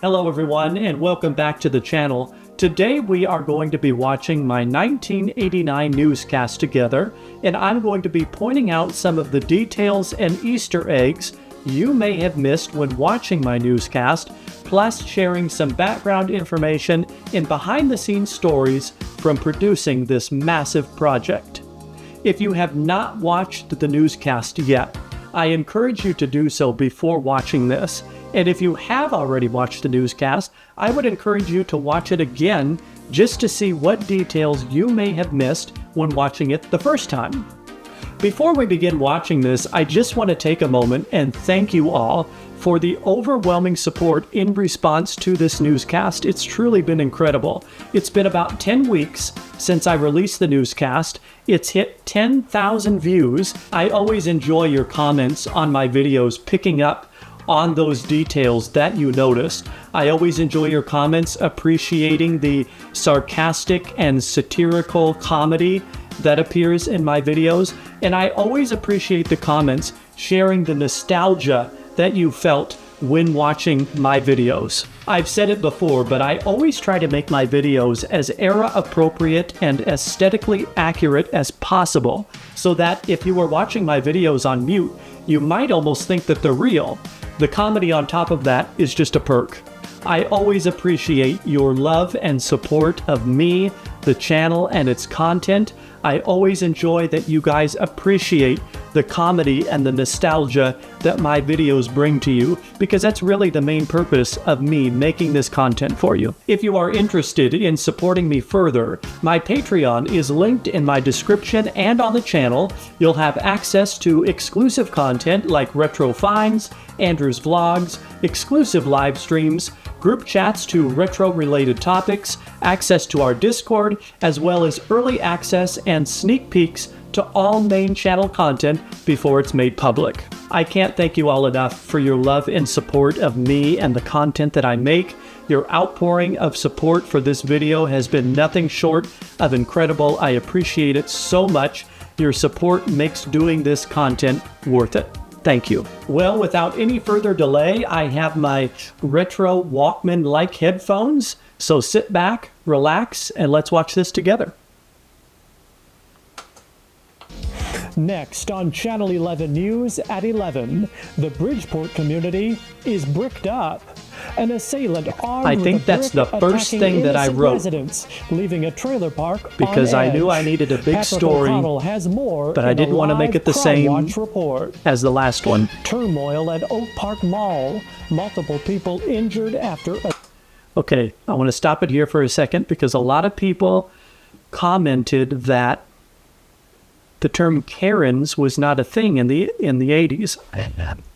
Hello everyone and welcome back to the channel. Today we are going to be watching my 1989 newscast together, and I'm going to be pointing out some of the details and Easter eggs you may have missed when watching my newscast, plus sharing some background information and behind-the-scenes stories from producing this massive project. If you have not watched the newscast yet, I encourage you to do so before watching this. And if you have already watched the newscast, I would encourage you to watch it again just to see what details you may have missed when watching it the first time. Before we begin watching this, I just want to take a moment and thank you all for the overwhelming support in response to this newscast. It's truly been incredible. It's been about 10 weeks since I released the newscast. It's hit 10,000 views. I always enjoy your comments on my videos, picking up on those details that you noticed. I always enjoy your comments, appreciating the sarcastic and satirical comedy that appears in my videos. And I always appreciate the comments sharing the nostalgia that you felt when watching my videos. I've said it before, but I always try to make my videos as era appropriate and aesthetically accurate as possible, so that if you were watching my videos on mute, you might almost think that they're real. The comedy on top of that is just a perk. I always appreciate your love and support of me, the channel, and its content. I always enjoy that you guys appreciate the comedy and the nostalgia that my videos bring to you, because that's really the main purpose of me making this content for you. If you are interested in supporting me further, my Patreon is linked in my description and on the channel. You'll have access to exclusive content like retro finds, Andrew's vlogs, exclusive live streams, group chats to retro-related topics, access to our Discord, as well as early access and sneak peeks to all main channel content before it's made public. I can't thank you all enough for your love and support of me and the content that I make. Your outpouring of support for this video has been nothing short of incredible. I appreciate it so much. Your support makes doing this content worth it. Thank you. Well, without any further delay, I have my retro Walkman-like headphones. So sit back, relax, and let's watch this together. Next on Channel 11 News at 11, the Bridgeport community is bricked up. An assailant armed I think that's the first thing that I wrote, leaving a trailer park because I knew I needed a big story, but I didn't want to make it the same as the last one. Turmoil at Oak Park Mall. Multiple people injured after a... Okay, I want to stop it here for a second, because a lot of people commented that the term Karens was not a thing in the 80s.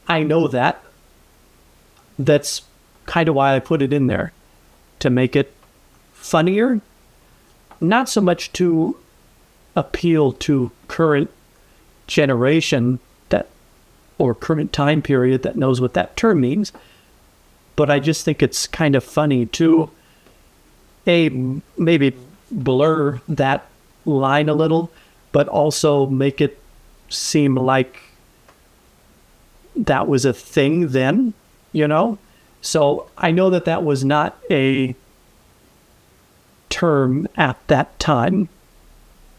I know that. That's kind of why I put it in there, to make it funnier, not so much to appeal to current generation or current time period that knows what that term means, but I just think it's kind of funny to maybe blur that line a little, but also make it seem like that was a thing then, you know? So I know that that was not a term at that time.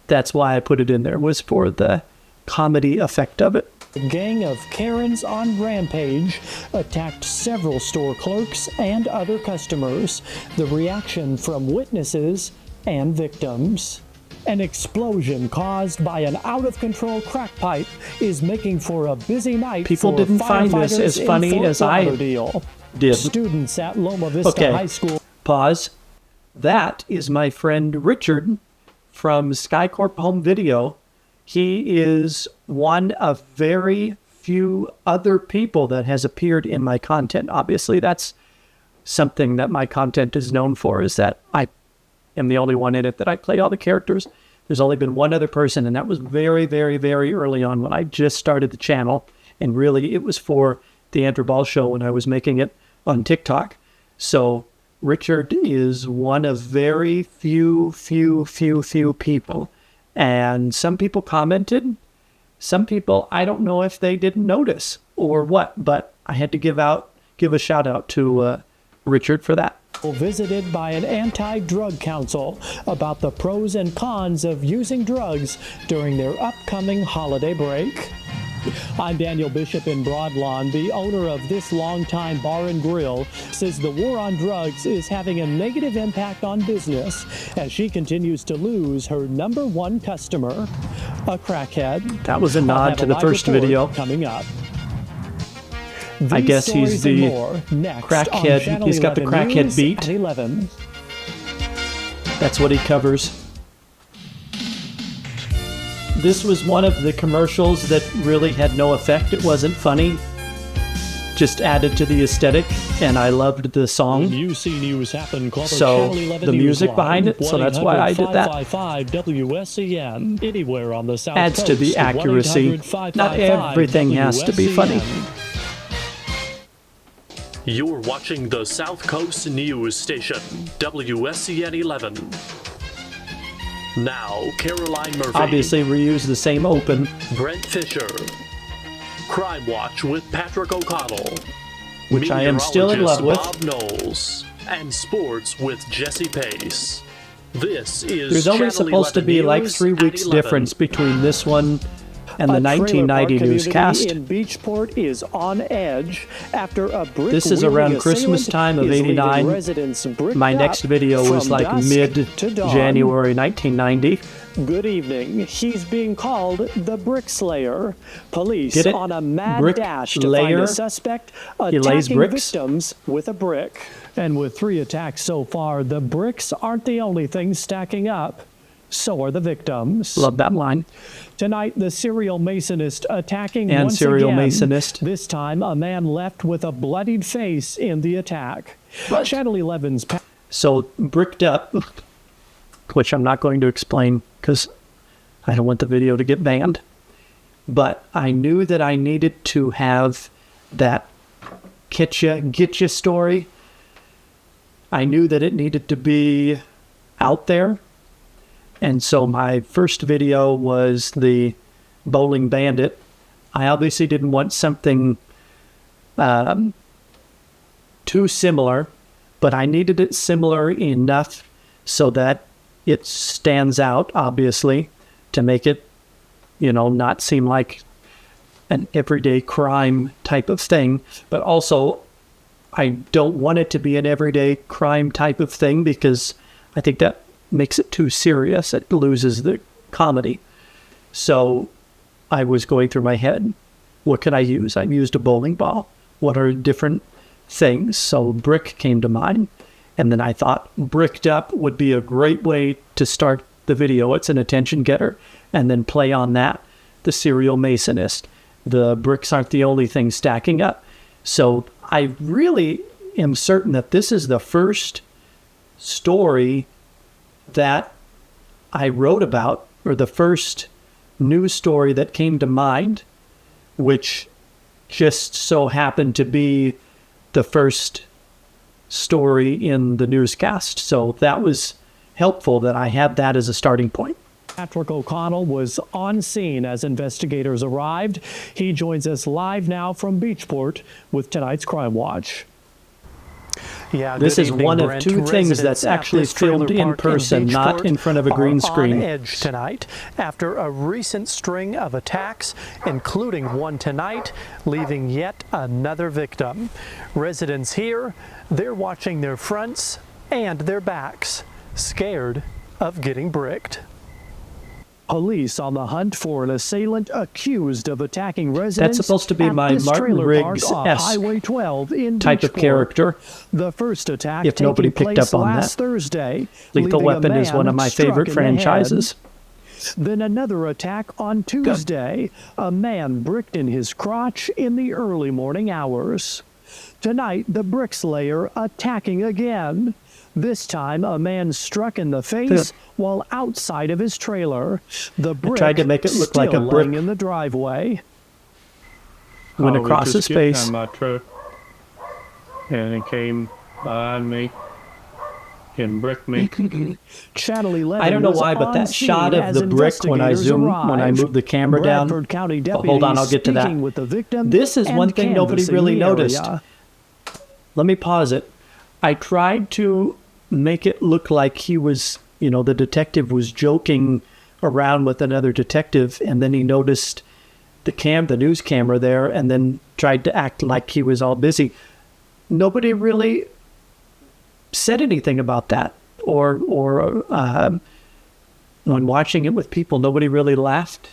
That's why I put it in there, was for the comedy effect of it. A gang of Karens on rampage attacked several store clerks and other customers. The reaction from witnesses and victims. An explosion caused by an out-of-control crack pipe is making for a busy night. People didn't find this as funny as I did. Students at Loma Vista High School. Pause. That is my friend Richard from SkyCorp Home Video. He is one of very few other people that has appeared in my content. Obviously, that's something that my content is known for, is that I am the only one in it that I play all the characters. There's only been one other person, and that was very, very, very early on when I just started the channel. And really, it was for the Andrew Ball Show when I was making it on TikTok. So Richard is one of very few people. And some people commented. Some people, I don't know if they didn't notice or what, but I had to give a shout out to Richard for that. Visited by an anti-drug council about the pros and cons of using drugs during their upcoming holiday break. I'm Daniel Bishop in Broadlawn. The owner of this longtime bar and grill says the war on drugs is having a negative impact on business as she continues to lose her #1 customer, a crackhead. That was a nod to the first video. Coming up. I guess he's the crackhead. He's got the crackhead beat. That's what he covers. This was one of the commercials that really had no effect. It wasn't funny. Just added to the aesthetic, and I loved the song. So the music behind it, so that's why I did that. Adds to the accuracy. Not everything has to be funny. You're watching the South Coast News Station, WSCN 11. Now, Caroline Murphy. Obviously, reuse the same open. Brent Fisher. Crime Watch with Patrick O'Connell. Which I am still in love with. Bob Knowles. And Sports with Jesse Pace. This is There's only supposed to be like 3 weeks difference between this one and the 1990 newscast. In Beachport is on edge after a brick this is around Christmas time of '89. My next video was like mid-January 1990. Good evening. He's being called the Brick Slayer. Police on a mad dash to find a suspect attacking victims with a brick. And with 3 attacks so far, the bricks aren't the only things stacking up. So are the victims. Love that line. Tonight, the serial masonist attacking and once serial again. masonist. This time, a man left with a bloodied face in the attack. Channel 11's... So, bricked up, which I'm not going to explain because I don't want the video to get banned. But I knew that I needed to have that get ya story. I knew that it needed to be out there. And so my first video was the bowling bandit. I obviously didn't want something too similar, but I needed it similar enough so that it stands out, obviously, to make it, not seem like an everyday crime type of thing. But also, I don't want it to be an everyday crime type of thing because I think that makes it too serious. It loses the comedy. So I was going through my head, what could I use? I used a bowling ball. What are different things? So brick came to mind. And then I thought bricked up would be a great way to start the video. It's an attention getter. And then play on that, the serial masonist. The bricks aren't the only thing stacking up. So I really am certain that this is the first story that I wrote about, or the first news story that came to mind, which just so happened to be the first story in the newscast. So that was helpful that I had that as a starting point. Patrick O'Connell was on scene as investigators arrived. He joins us live now from Beachport with tonight's Crime Watch. Yeah, this is one of 2 things that's actually filmed in person, not in front of a green screen. On edge tonight after a recent string of attacks, including one tonight, leaving yet another victim. Residents here, they're watching their fronts and their backs, scared of getting bricked. Police on the hunt for an assailant accused of attacking residents. That's supposed to be my Martin Riggs-esque type of character. The first attack if nobody picked up on that. Thursday, Lethal Weapon is one of my favorite franchises. Then another attack on Tuesday. A man bricked in his crotch in the early morning hours. Tonight, the Brick Slayer attacking again. This time, a man struck in the face while outside of his trailer. The brick tried to make it look like a brick in the driveway. Went across his face. My truck, and it came behind me and bricked me. Channel 11. I don't know why, but that shot of the brick when I move the camera down. Hold on, I'll get to that. This is one thing nobody really noticed. Let me pause it. I tried to make it look like he was, the detective was joking around with another detective, and then he noticed the news camera there, and then tried to act like he was all busy. Nobody really said anything about that, or when watching it with people, nobody really laughed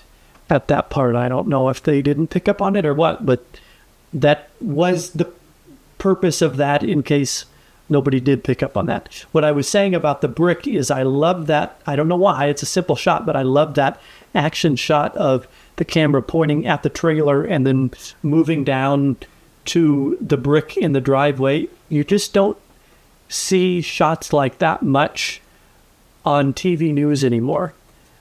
at that part. I don't know if they didn't pick up on it or what, but that was the purpose of that, in case nobody did pick up on that. What I was saying about the brick is I love that. I don't know why. It's a simple shot, but I love that action shot of the camera pointing at the trailer and then moving down to the brick in the driveway. You just don't see shots like that much on TV news anymore.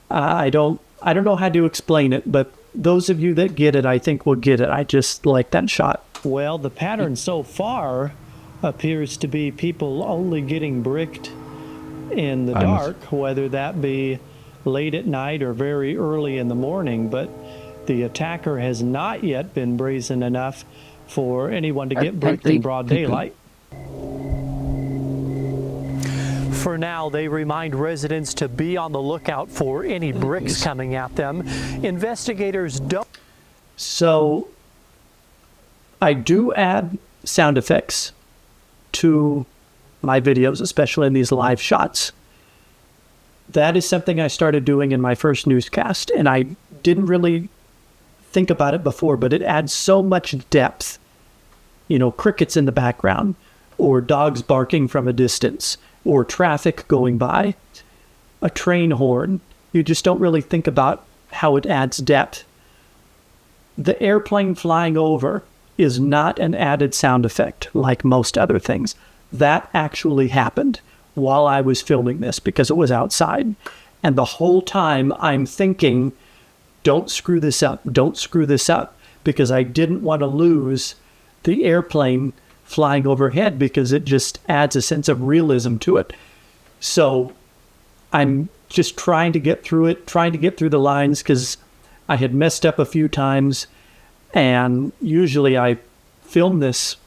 I don't know how to explain it, but those of you that get it, I think will get it. I just like that shot. Well, the pattern so far appears to be people only getting bricked in the dark, whether that be late at night or very early in the morning, but the attacker has not yet been brazen enough for anyone to get bricked in broad daylight. For now, they remind residents to be on the lookout for any bricks coming at them. Investigators don't. So I do add sound effects to my videos, especially in these live shots. That is something I started doing in my first newscast, and I didn't really think about it before, but it adds so much depth. Crickets in the background, or dogs barking from a distance, or traffic going by, a train horn. You just don't really think about how it adds depth. The airplane flying over is not an added sound effect like most other things. That actually happened while I was filming this because it was outside. And the whole time I'm thinking, don't screw this up, because I didn't want to lose the airplane flying overhead because it just adds a sense of realism to it. So I'm just trying to get through the lines because I had messed up a few times, and usually I film this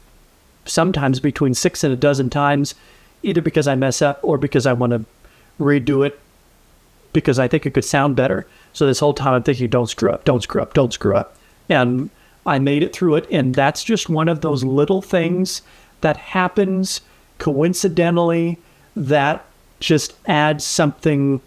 sometimes between 6 and a dozen times, either because I mess up or because I want to redo it because I think it could sound better. So this whole time I'm thinking, don't screw up. And I made it through it, and that's just one of those little things that happens coincidentally that just adds something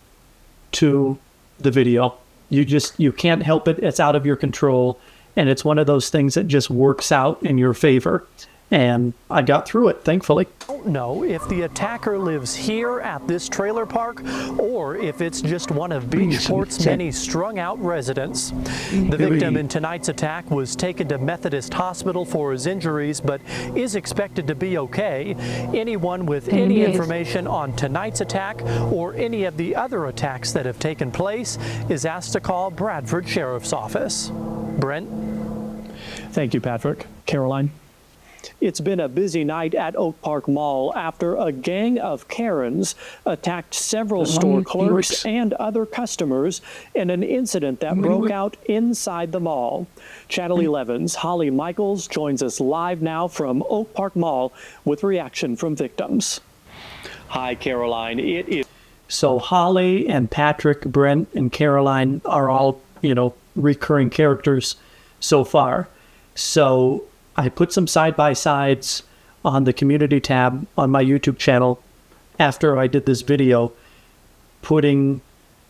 to the video. You can't help it. It's out of your control, and it's one of those things that just works out in your favor. And I got through it, thankfully. I don't know if the attacker lives here at this trailer park or if it's just one of Beachport's many strung-out residents. The victim in tonight's attack was taken to Methodist Hospital for his injuries, but is expected to be okay. Anyone with any information on tonight's attack or any of the other attacks that have taken place is asked to call Bradford Sheriff's Office. Brent? Thank you, Patrick. Caroline? It's been a busy night at Oak Park Mall after a gang of Karens attacked several store clerks and other customers in an incident that broke out inside the mall. Channel 11's Holly Michaels joins us live now from Oak Park Mall with reaction from victims. Hi, Caroline. It is. So Holly and Patrick, Brent and Caroline are all, recurring characters so far. So I put some side-by-sides on the community tab on my YouTube channel after I did this video, putting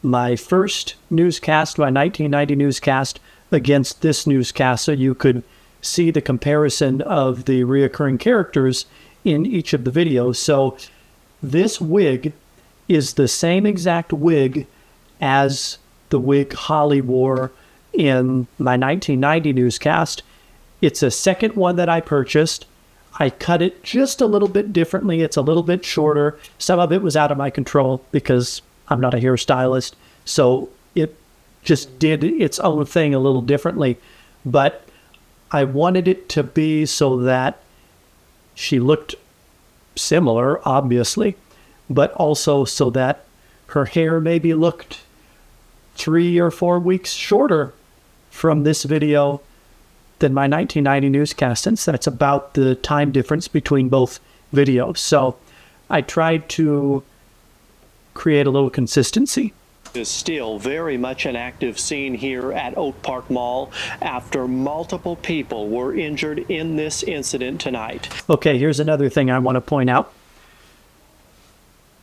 my first newscast, my 1990 newscast, against this newscast so you could see the comparison of the reoccurring characters in each of the videos. So this wig is the same exact wig as the wig Holly wore in my 1990 newscast. It's a second one that I purchased. I cut it just a little bit differently. It's a little bit shorter. Some of it was out of my control because I'm not a hairstylist. So it just did its own thing a little differently. But I wanted it to be so that she looked similar, obviously, but also so that her hair maybe looked 3 or 4 weeks shorter from this video than my 1990 newscast, since that's about the time difference between both video. So I tried to create a little consistency. Is still very much an active scene here at Oak Park Mall after multiple people were injured in this incident tonight. Okay, here's another thing I want to point out.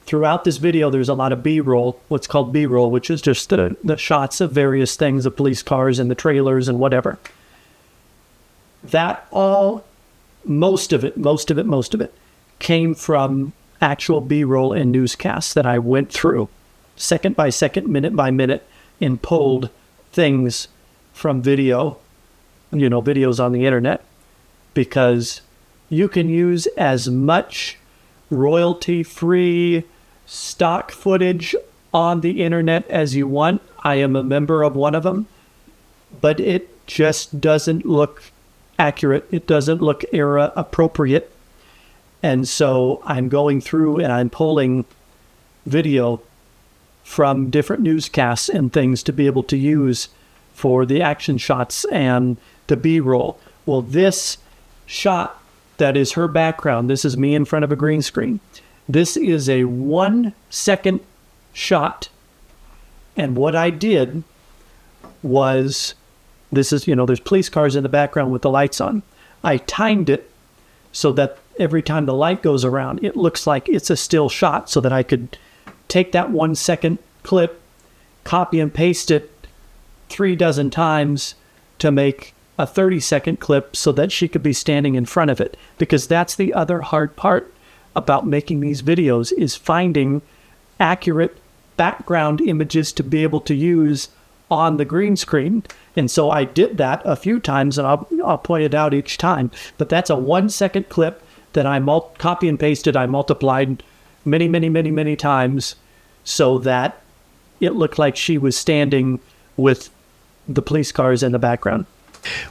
Throughout this video, there's a lot of B-roll, what's called B-roll, which is just the shots of various things, the police cars and the trailers and whatever. That all, most of it came from actual B-roll and newscasts that I went through second by second, minute by minute, and pulled things from video, videos on the internet, because you can use as much royalty-free stock footage on the internet as you want. I am a member of one of them, but it just doesn't look accurate. It doesn't look era appropriate. And so I'm going through and I'm pulling video from different newscasts and things to be able to use for the action shots and the B-roll. Well, this shot that is her background, this is me in front of a green screen. This is a 1-second shot. And what I did was, this is, there's police cars in the background with the lights on. I timed it so that every time the light goes around, it looks like it's a still shot, so that I could take that 1-second clip, copy and paste it 36 times to make a 30-second clip so that she could be standing in front of it. Because that's the other hard part about making these videos, is finding accurate background images to be able to use on the green screen. And so I did that a few times, and I'll point it out each time. But that's a 1-second clip that I copy and pasted. I multiplied many times so that it looked like she was standing with the police cars in the background.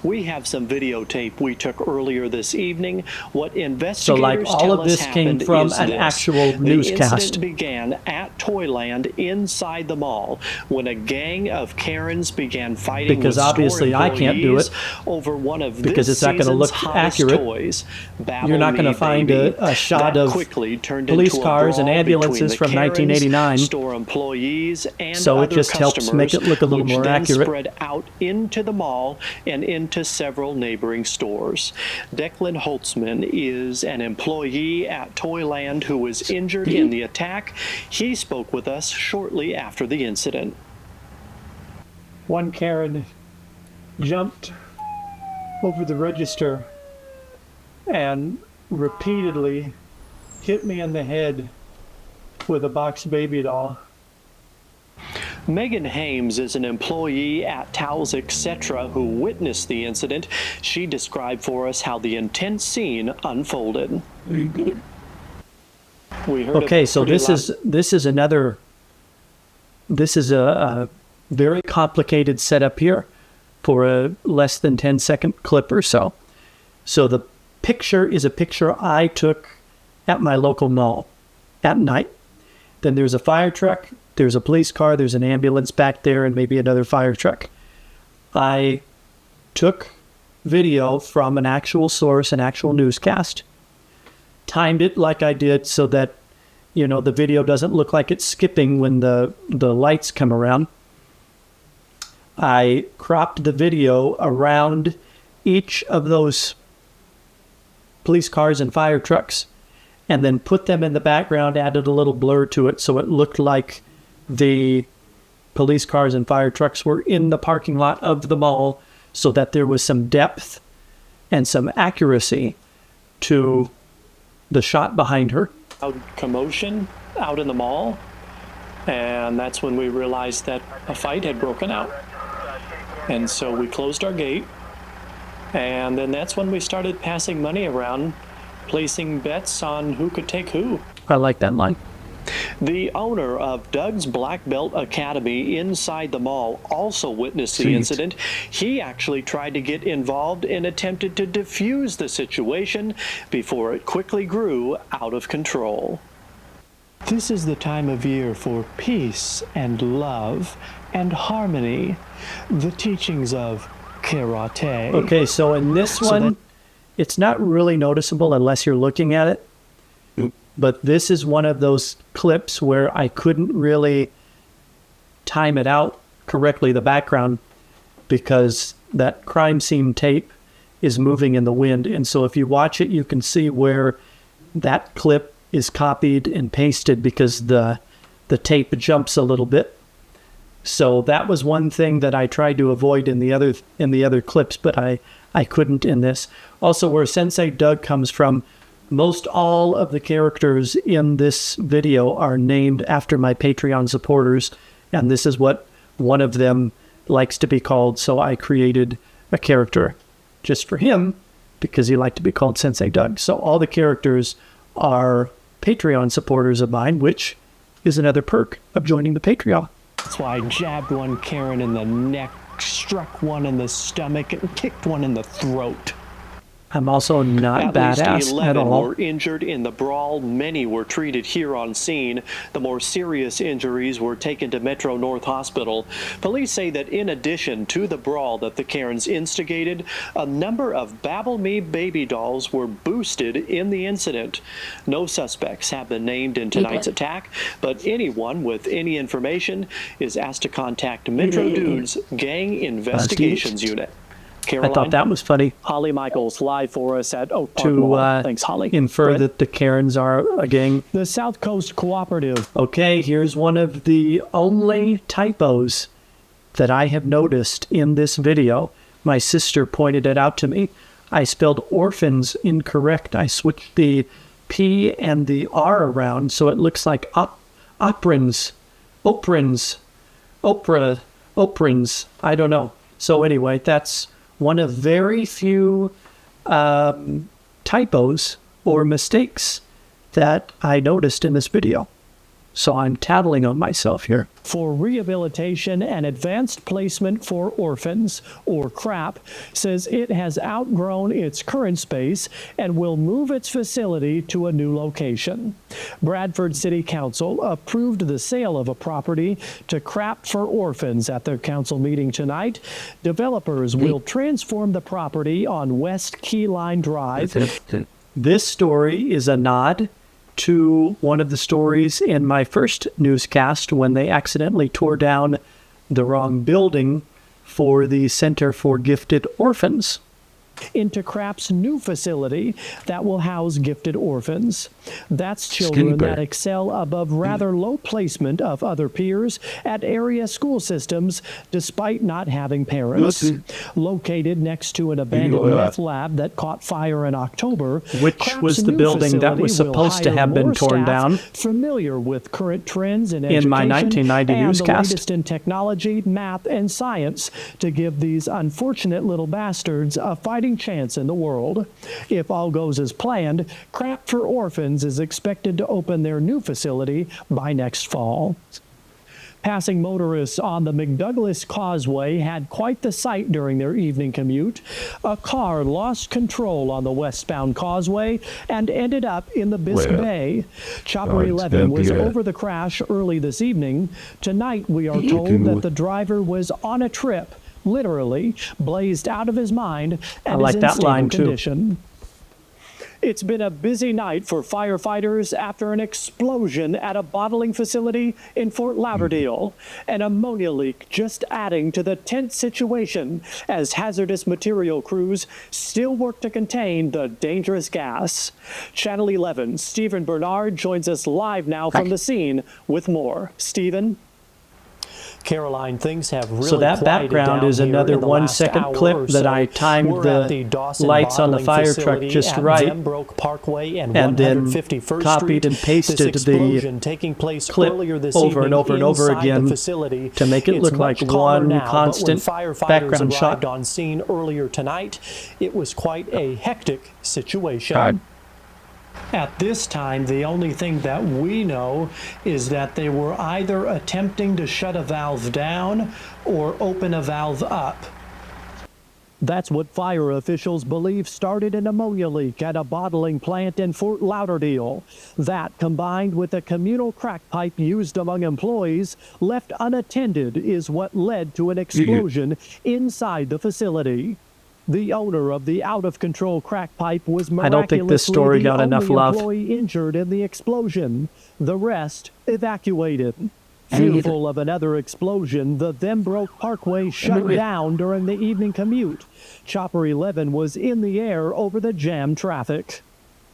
We have some videotape we took earlier this evening. What investigators so like all of this came from an actual newscast. The incident began at Toyland inside the mall when a gang of Karens began fighting because with obviously store I can't do it over one of because it's not going to look accurate. Toys. You're not going to find a shot of police cars and ambulances from Karens, 1989. Store employees and so it just helps make it look a little more accurate. Spread out into the mall and into several neighboring stores. Declan Holtzman is an employee at Toyland who was injured in the attack. He spoke with us shortly after the incident. One Karen jumped over the register and repeatedly hit me in the head with a box baby doll. Megan Hames is an employee at Towels Etc. who witnessed the incident. She described for us how the intense scene unfolded. We heard okay, so this is a very complicated setup here for a less than 10-second clip or so. So the picture is a picture I took at my local mall at night. Then there's a fire truck. There's a police car, there's an ambulance back there, and maybe another fire truck. I took video from an actual source, an actual newscast, timed it like I did so that, the video doesn't look like it's skipping when the lights come around. I cropped the video around each of those police cars and fire trucks, and then put them in the background, added a little blur to it so it looked like the police cars and fire trucks were in the parking lot of the mall, so that there was some depth and some accuracy to the shot behind her. Commotion out in the mall, and that's when we realized that a fight had broken out. And so we closed our gate, and then that's when we started passing money around, placing bets on who could take who. I like that line. The owner of Doug's Black Belt Academy inside the mall also witnessed the incident. He actually tried to get involved and attempted to defuse the situation before it quickly grew out of control. This is the time of year for peace and love and harmony, the teachings of karate. Okay, so in this one, it's not really noticeable unless you're looking at it, but this is one of those clips where I couldn't really time it out correctly, the background, because that crime scene tape is moving in the wind. And so if you watch it, you can see where that clip is copied and pasted because the tape jumps a little bit. So that was one thing that I tried to avoid in the other clips, but I couldn't in this. Also, where Sensei Doug comes from, most all of the characters in this video are named after my Patreon supporters, and this is what one of them likes to be called, so I created a character just for him because he liked to be called Sensei Doug. So all the characters are Patreon supporters of mine, which is another perk of joining the Patreon. That's why I jabbed one Karen in the neck, struck one in the stomach, and kicked one in the throat. I'm also not At least badass 11 at all. were injured in the brawl. Many were treated here on scene. The more serious injuries were taken to Metro North Hospital. Police say that in addition to the brawl that the Karens instigated, a number of Babble Me baby dolls were boosted in the incident. No suspects have been named in tonight's attack, but anyone with any information is asked to contact Metro Dudes Gang Investigations Unit. Caroline? I thought that was funny Holly Michaels live for us at Oak Park Mall. Thanks, Holly. infer that the Karens are a gang. The South Coast Cooperative. Okay, here's one of the only typos that I have noticed in this video. My sister pointed it out to me. I spelled orphans incorrect. I switched the P and the R around so it looks like oprins, oprins. I don't know. So anyway, that's one of very few typos or mistakes that I noticed in this video. So I'm tattling on myself here. For rehabilitation and advanced placement for orphans, or CRAP, says it has outgrown its current space and will move its facility to a new location. Bradford City Council approved the sale of a property to CRAP for orphans at their council meeting tonight. Developers will transform the property on West Key Line Drive. This story is a nod to one of the stories in my first newscast when they accidentally tore down the wrong building for the Center for Gifted Orphans. Into CRAP's new facility that will house gifted orphans. That's children that excel above rather low placement of other peers at area school systems despite not having parents. Located next to an abandoned meth lab that caught fire in October, Which CRAP's was the new building that was facility will supposed to hire have been more torn staff down familiar with current trends in education my 1990 and newscast. the latest in technology, math, and science to give these unfortunate little bastards a fighting chance in the world. If all goes as planned, CRAP for Orphans is expected to open their new facility by next fall. Passing motorists on the McDouglas Causeway had quite the sight during their evening commute. A car lost control on the westbound causeway and ended up in the Bisque Bay. Chopper 11 was over the crash early this evening. Tonight, we are told that the driver was on a trip, literally blazed out of his mind, and is in stable condition. It's been a busy night for firefighters after an explosion at a bottling facility in Fort Lauderdale. An ammonia leak just adding to the tense situation as hazardous material crews still work to contain the dangerous gas. Channel 11, Stephen Bernard joins us live now from the scene with more. Stephen? Caroline, things have really so that background is another 1 second clip that I timed the lights on the fire truck just right and then copied and pasted the clip over and over and over again to make it look like one constant background shot. On scene earlier tonight, it was quite a hectic situation. At this time, the only thing that we know is that they were either attempting to shut a valve down or open a valve up. That's what fire officials believe started an ammonia leak at a bottling plant in Fort Lauderdale. That, combined with a communal crack pipe used among employees, left unattended, is what led to an explosion inside the facility. The owner of the out-of-control crack pipe was I don't think this story miraculously got the enough only love. employee injured in the explosion. The rest evacuated. Fearful of another explosion, the Thembroke Parkway shut down during the evening commute. Chopper 11 was in the air over the jammed traffic.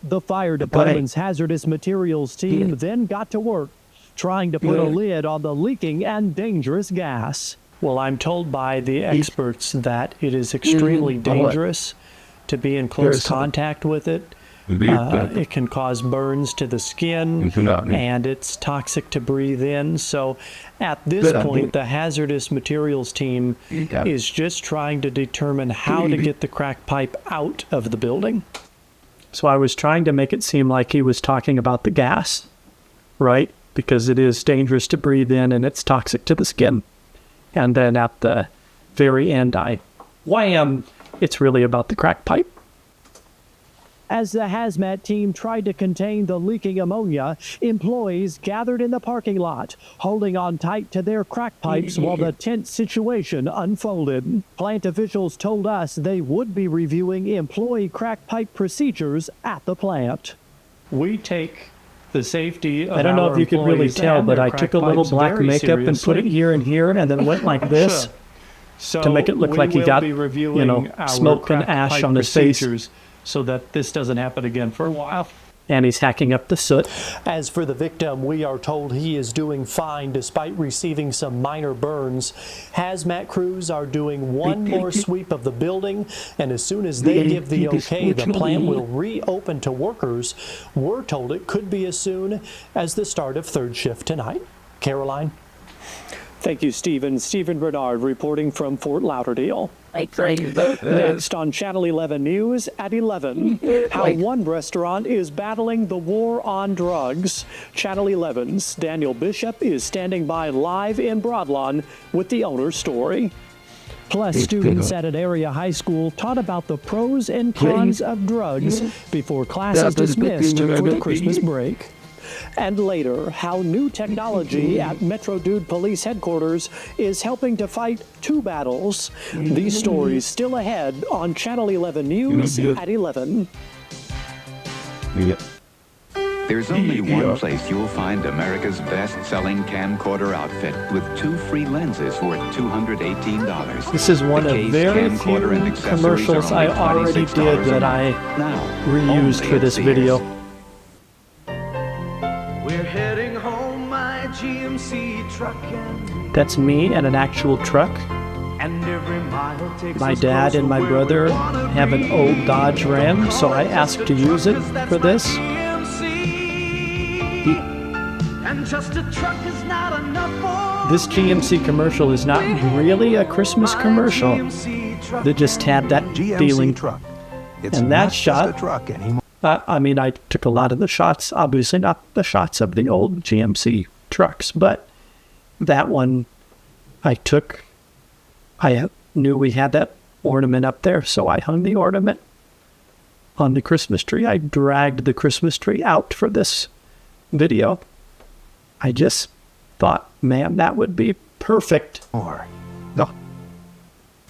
The fire department's hazardous materials team then got to work, trying to put a lid on the leaking and dangerous gas. Well, I'm told by the experts that it is extremely dangerous to be in close contact with it. It can cause burns to the skin, and it's toxic to breathe in. So at this point, the hazardous materials team is just trying to determine how to get the crack pipe out of the building. So I was trying to make it seem like he was talking about the gas, right? Because it is dangerous to breathe in and it's toxic to the skin. And then at the very end, wham, it's really about the crack pipe. As the hazmat team tried to contain the leaking ammonia, employees gathered in the parking lot, holding on tight to their crack pipes while the tense situation unfolded. Plant officials told us they would be reviewing employee crack pipe procedures at the plant. We take the safety of I don't know if you could really tell, but I took a little black makeup and put it here and here and then went like this to make it look like he got, smoke and ash on his face. so that this doesn't happen again for a while. And he's hacking up the soot. As for the victim, we are told he is doing fine despite receiving some minor burns. Hazmat crews are doing one more sweep of the building, and as soon as they give the okay, the plant will reopen to workers. We're told it could be as soon as the start of third shift tonight. Caroline? Thank you, Stephen. Stephen Bernard reporting from Fort Lauderdale. Next on Channel 11 News at 11, how one restaurant is battling the war on drugs. Channel 11's Daniel Bishop is standing by live in Broadlawn with the owner's story. Plus, students at an area high school taught about the pros and cons of drugs before class is dismissed for the Christmas break. And later, how new technology at Metro Dude Police Headquarters is helping to fight two battles. These stories still ahead on Channel 11 News at 11. There's only one place you'll find America's best-selling camcorder outfit with 2 free lenses worth $218. This is one of very few commercials I already did that I reused for this video. We're heading home, my GMC truck, and That's me and an actual truck. every mile takes My us dad closer and my where brother we wanna have an be. old Dodge Ram, so I asked to use it for this. And just a truck is not enough for This GMC commercial is not really a Christmas commercial. They just had that feeling. Truck. It's And not that shot, just a truck anymore. I mean, I took a lot of the shots, obviously not the shots of the old GMC trucks, but that one I knew we had that ornament up there, so I hung the ornament on the Christmas tree. I dragged the Christmas tree out for this video. I just thought, man, that would be perfect. More.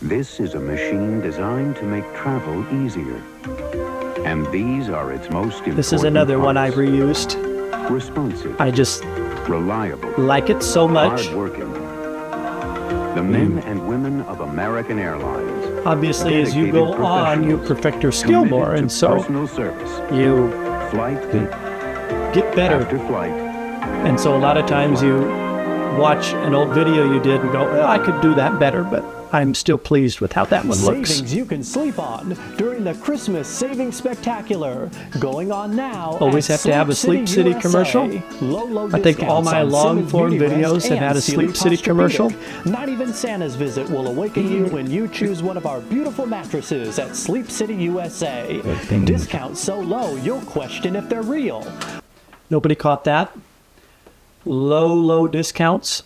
This is a machine designed to make travel easier. And these are its most important This is another one I parts. reused. Responsive, I just reliable, like it so much. hardworking. The men and women of American Airlines. Obviously, as you go on, you perfect your skill committed more, to and so personal service, you flight get better. after flight. And so a lot of times you watch an old video you did and go, oh, I could do that better, but I'm still pleased with how that one looks. Savings you can sleep on during the Christmas Savings Spectacular. Going on now. Always at have to have a Sleep City USA. commercial. Low I think all discounts my on long-form Simmons Beauty videos Rest have had and a Sleep Sealy City commercial. Posturepedic. Not even Santa's visit will awaken you when you choose one of our beautiful mattresses at Sleep City USA. Discounts so low you'll question if they're real. Nobody caught that. Low discounts.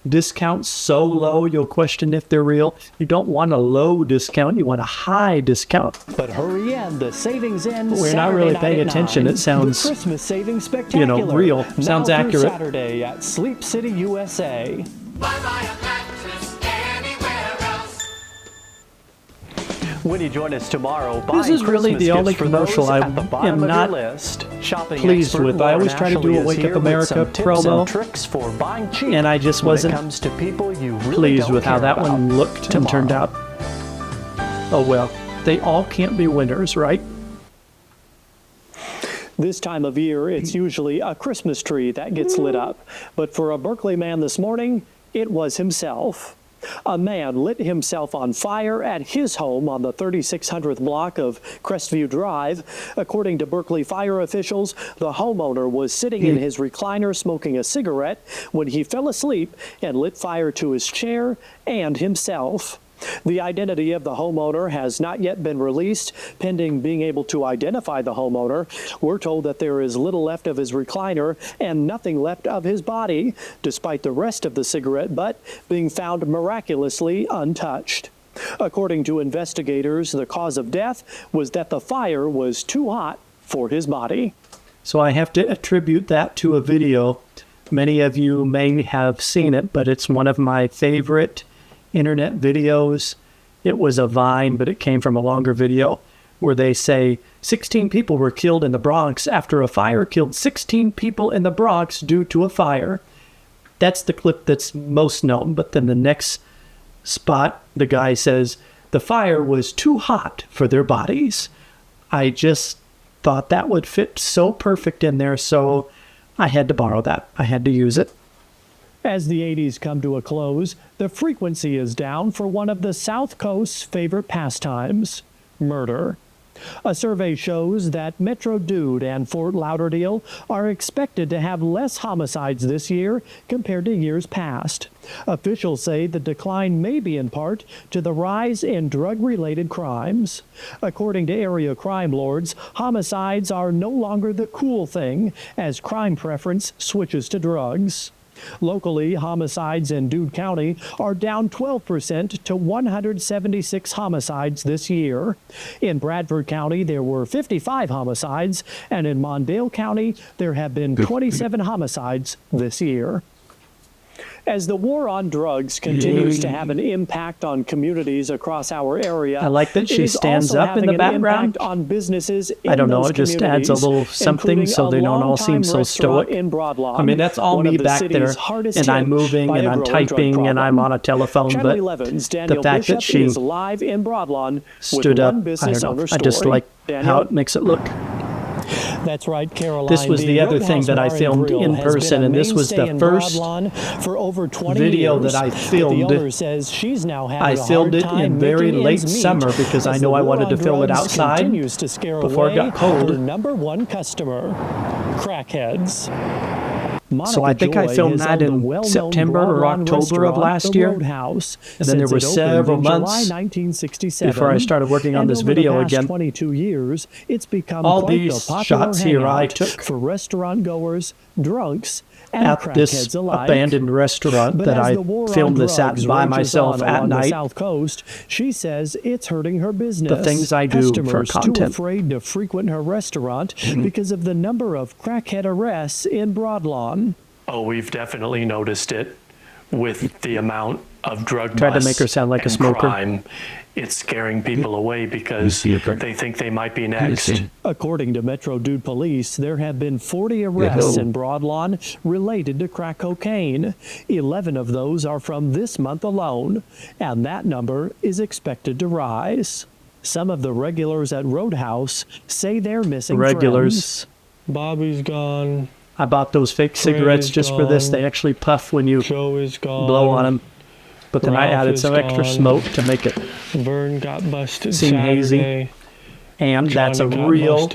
Discounts so low you'll question if they're real. You don't want a low discount, you want a high discount. But hurry in, the savings end. We're not really paying attention. It sounds, the Christmas Savings Spectacular. real. Sounds now through accurate. Saturday at Sleep City USA. When you join us tomorrow, This is really the only commercial I am not pleased with. I always try to do a Wake Up America promo, for buying cheap and I just wasn't pleased with how that one looked and turned out. Oh well, they all can't be winners, right? This time of year, it's usually a Christmas tree that gets lit up. But for a Berkeley man this morning, it was himself. A man lit himself on fire at his home on the 3600th block of Crestview Drive. According to Berkeley fire officials, the homeowner was sitting in his recliner smoking a cigarette when he fell asleep and lit fire to his chair and himself. The identity of the homeowner has not yet been released, pending being able to identify the homeowner. We're told that there is little left of his recliner and nothing left of his body, despite the rest of the cigarette butt being found miraculously untouched. According to investigators, the cause of death was that the fire was too hot for his body. So I have to attribute that to a video. Many of you may have seen it, but it's one of my favorite internet videos. It was a Vine, but it came from a longer video where they say 16 people were killed in the Bronx after a fire killed 16 people in the Bronx due to a fire. That's the clip that's most known, but then the next spot, the guy says the fire was too hot for their bodies. I just thought that would fit so perfect in there, so I had to borrow that. I had to use it. As the 80s come to a close, the frequency is down for one of the South Coast's favorite pastimes, murder. A survey shows that Metro Dude and Fort Lauderdale are expected to have less homicides this year compared to years past. Officials say the decline may be in part to the rise in drug-related crimes. According to area crime lords, homicides are no longer the cool thing as crime preference switches to drugs. Locally, homicides in Dude County are down 12% to 176 homicides this year. In Bradford County, there were 55 homicides, and in Mondale County, there have been 27 homicides this year. As the war on drugs continues to have an impact on communities across our area, I like that she stands up in the background. On businesses I don't know, it just adds a little something so they don't all seem so stoic. I mean, that's all me back there, and I'm moving, and I'm typing, and I'm on a telephone, but the fact that she stood up, I don't know, I just like how it makes it look. That's right, Caroline. This was the other thing that I filmed in person, and this was the first video that I filmed. I filmed it in very late summer because I know I wanted to film it outside before it got cold. Number one customer, crackheads. So I think I filmed that in September or October of last year. And then there were several months before I started working on this video again. 22 years, it's become all these shots here I took for restaurant goers, drunks, and at this abandoned restaurant that I filmed this at by myself at night. South Coast, she says it's hurting her business. The things I do for content. Too afraid to frequent her restaurant because of the number of crackhead arrests in Broadlawn. Oh, we've definitely noticed it with the amount of drug busts. Tried to make her sound like a smoker. Crime. It's scaring people away because they think they might be next. According to Metro Dude Police, there have been 40 arrests in Broadlawn related to crack cocaine. 11 of those are from this month alone, and that number is expected to rise. Some of the regulars at Roadhouse say they're missing friends. Bobby's gone. I bought those fake cigarettes just for this. They actually puff when you blow on them. But then I added some extra smoke to make it Vern got busted seem hazy. And that's a real old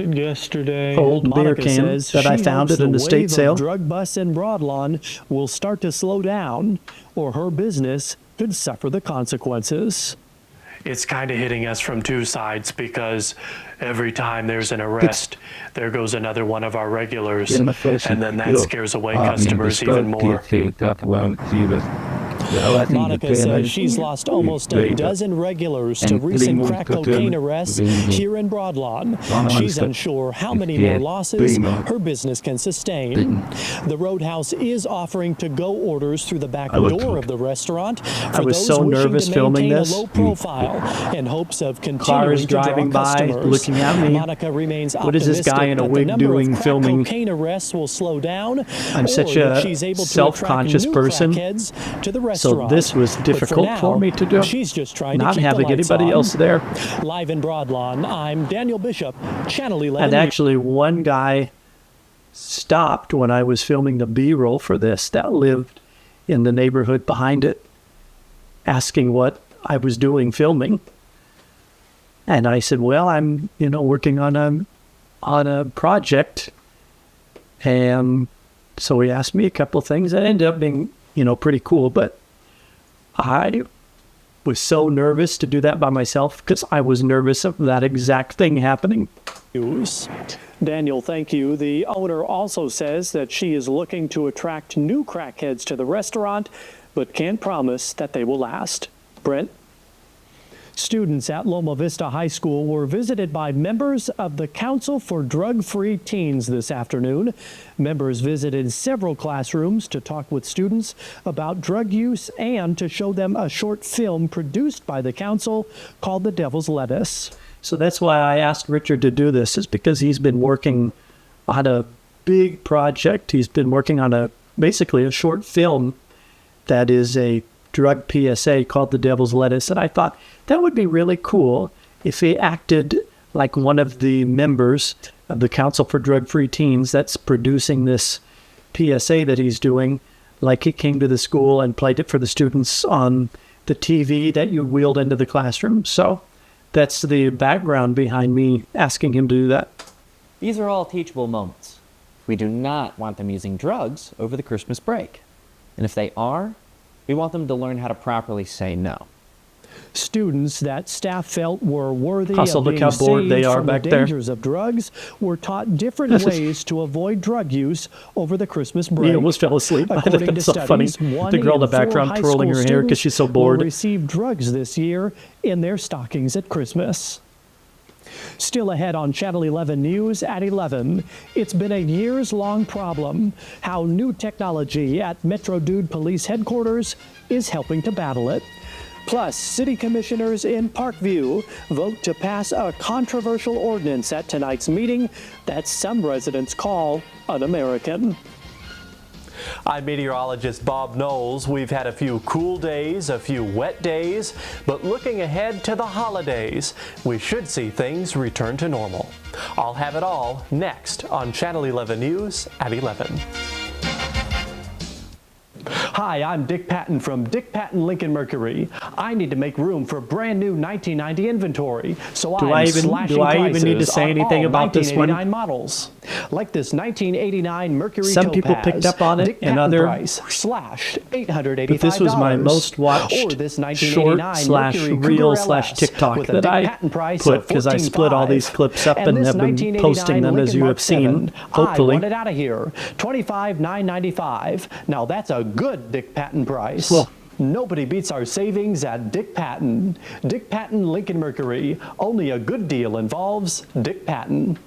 beer can that I found at an estate sale. Drug busts in Broadlawn will start to slow down, or her business could suffer the consequences. It's kind of hitting us from two sides because every time there's an arrest, there goes another one of our regulars, and then that scares away customers even more. Monica says she's lost almost a dozen regulars to recent crack cocaine arrests here in Broadlawn. She's unsure how many more losses her business can sustain. The Roadhouse is offering to-go orders through the back door of the restaurant for I was those so wishing nervous to filming maintain this. a low profile in hopes of Cars continuing to driving draw by, customers. looking at me. Monica remains What is this optimistic guy in a that the wig number of doing crack filming? cocaine arrests will slow down. I'm such or that a she's able to self-conscious attract new person, crackheads to the so restaurant. this was But difficult now, for me to do. She's just trying Not to keep having the lights anybody on. else there. Live in Broadlawn, I'm Daniel Bishop, Channel 11. And actually, one guy stopped when I was filming the B-roll for this that lived in the neighborhood behind it, asking what I was doing filming. And I said, well, I'm, working on a project. And so he asked me a couple of things that ended up being, pretty cool. But I was so nervous to do that by myself because I was nervous of that exact thing happening. Daniel, thank you. The owner also says that she is looking to attract new crackheads to the restaurant, but can't promise that they will last. Brent? Students at Loma Vista High School were visited by members of the Council for Drug-Free Teens this afternoon. Members visited several classrooms to talk with students about drug use and to show them a short film produced by the council called The Devil's Lettuce. So that's why I asked Richard to do this, is because he's been working on a big project. He's been working on basically a short film that is a drug PSA called The Devil's Lettuce. And I thought that would be really cool if he acted like one of the members of the Council for Drug-Free Teens that's producing this PSA that he's doing, like he came to the school and played it for the students on the TV that you wheeled into the classroom. So that's the background behind me asking him to do that. These are all teachable moments. We do not want them using drugs over the Christmas break. And if they are, we want them to learn how to properly say no. Students that staff felt were worthy Also, of look being how bored saved they are from the back there. dangers of drugs were taught different ways to avoid drug use over the Christmas break. He almost fell asleep. I thought According that's to so funny. studies, one The girl in the in four background high twirling her school hair because she's so students will bored. receive drugs this year in their stockings at Christmas. Still ahead on Channel 11 News at 11, it's been a years-long problem how new technology at Metro Dude Police Headquarters is helping to battle it. Plus, city commissioners in Parkview vote to pass a controversial ordinance at tonight's meeting that some residents call un-American. I'm meteorologist Bob Knowles. We've had a few cool days, a few wet days, but looking ahead to the holidays, we should see things return to normal. I'll have it all next on Channel 11 News at 11. Hi, I'm Dick Patton from Dick Patton Lincoln Mercury. I need to make room for brand new 1990 inventory, so Do I even need to say anything about this one? Models. Like this 1989 Mercury Some Topaz. people picked up on it, Dick and Patton other price slashed $885. But this was my most watched Or this 1989 short Mercury / reel Cougar / LS TikTok with a that Dick I Patton price put of because I split all these clips up and this have been 1989 posting them as Lincoln you Mark have seen, 7. hopefully. I want it out of here. $25,995. Now that's a good Dick Patton price. Well, nobody beats our savings at Dick Patton. Dick Patton Lincoln Mercury. Only a good deal involves Dick Patton.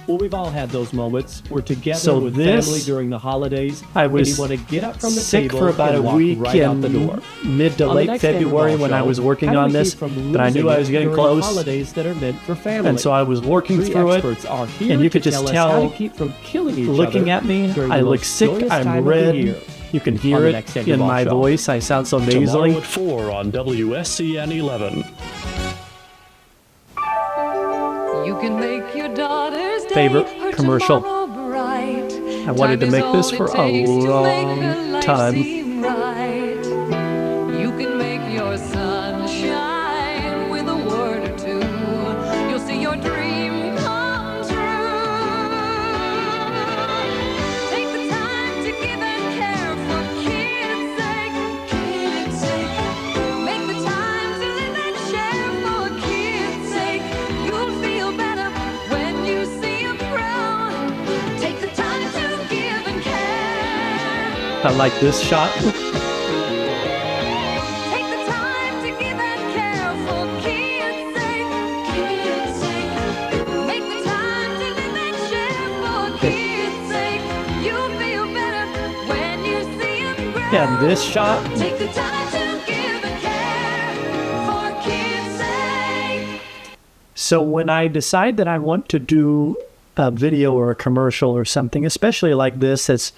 Well, we've all had those moments. We're together So with this- family during the holidays. I was and you want to get up from the sick table for about a and walk week right out in the door. mid to On the late next David February Ball when I Show, was working how do on we this, keep from but I knew losing I was it getting during close. holidays that are meant for family. And so I was working Three through it, experts are here and you to could just tell us tell, how to keep from killing each looking other at me, during the I look most sick, joyous time I'm of the red, year. you can On hear the it next David in Ball my Show. voice, I sound so Tomorrow nasally. at 4 on WSCN 11. You can make your daughter's day Favorite or commercial. tomorrow bright. I wanted to Time is make this all for it a takes to make long her life time. seem right. You can make your sun shine with a word or two. You'll see your dream come true. Take the time to give and care for kids' sake. Kids' sake. Make the time to live and share for kids' sake. You'll feel better when you see 'em proud. Take the time to give and care. I like this shot. Take the time to give and care for kids' sake. Kids' sake. Make the time to live and share for kids' sake. You'll feel better when you see them grow. And this shot. Take the time to give and care for kids' sake. So when I decide that I want to do a video or a commercial or something, especially like this, that's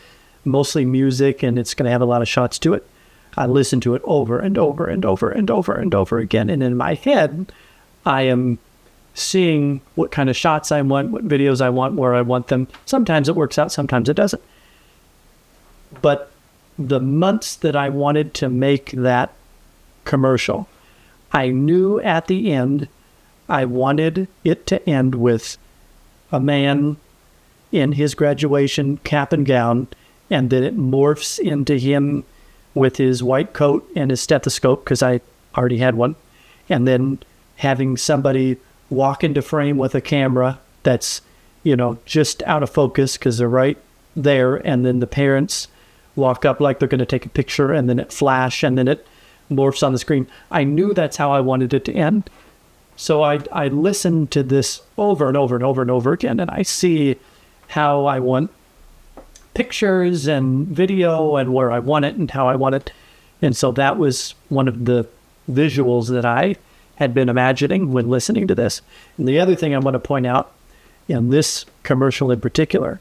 mostly music and it's going to have a lot of shots to it, I listen to it over and over and over and over and over again. And in my head, I am seeing what kind of shots I want, what videos I want, where I want them. Sometimes it works out, sometimes it doesn't. But the months that I wanted to make that commercial, I knew at the end I wanted it to end with a man in his graduation cap and gown, and then it morphs into him with his white coat and his stethoscope, because I already had one, and then having somebody walk into frame with a camera that's, just out of focus because they're right there, and then the parents walk up like they're going to take a picture, and then it flash, and then it morphs on the screen. I knew that's how I wanted it to end. So I listened to this over and over and over and over again, and I see how I want pictures and video and where I want it and how I want it. And so that was one of the visuals that I had been imagining when listening to this. And the other thing I want to point out in this commercial in particular,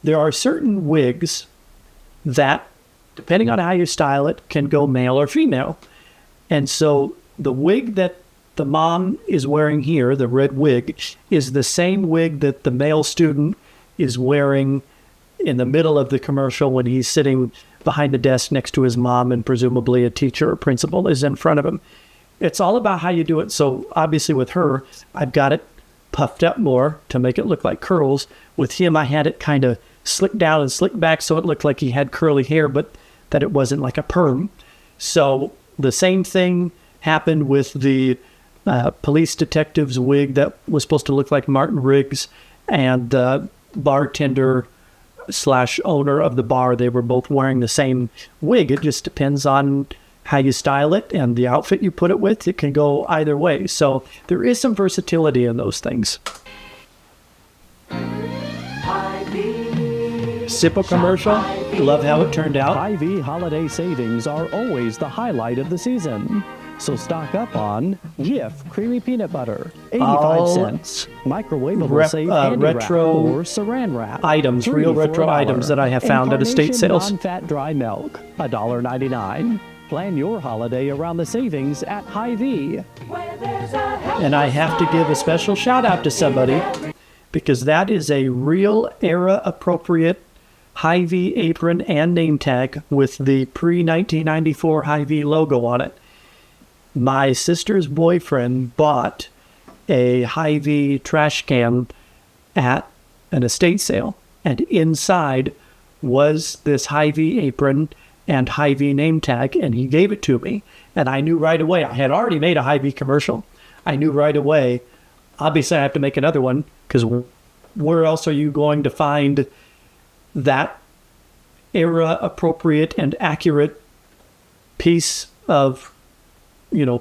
there are certain wigs that, depending on how you style it, can go male or female. And so the wig that the mom is wearing here, the red wig, is the same wig that the male student is wearing in the middle of the commercial when he's sitting behind the desk next to his mom, and presumably a teacher or principal is in front of him. It's all about how you do it. So obviously with her, I've got it puffed up more to make it look like curls. With him, I had it kind of slicked down and slicked back so it looked like he had curly hair, but that it wasn't like a perm. So the same thing happened with the police detective's wig that was supposed to look like Martin Riggs, and bartender / owner of the bar. They were both wearing the same wig. It just depends on how you style it and the outfit you put it with. It can go either way. So there is some versatility in those things. Sippo commercial. Love how it turned out. Hy-Vee holiday savings are always the highlight of the season. So stock up on Jif Creamy Peanut Butter, 85 cents. Microwavable safe handy retro wrap or saran wrap. Items, real retro items that I have found at estate sales. Non-fat dry milk, $1.99. Plan your holiday around the savings at Hy-Vee. And I have to give a special shout out to somebody, because that is a real era appropriate Hy-Vee apron and name tag with the pre-1994 Hy-Vee logo on it. My sister's boyfriend bought a Hy-Vee trash can at an estate sale, and inside was this Hy-Vee apron and Hy-Vee name tag, and he gave it to me, and I knew right away. I had already made a Hy-Vee commercial. I knew right away, obviously I have to make another one, because where else are you going to find that era appropriate and accurate piece of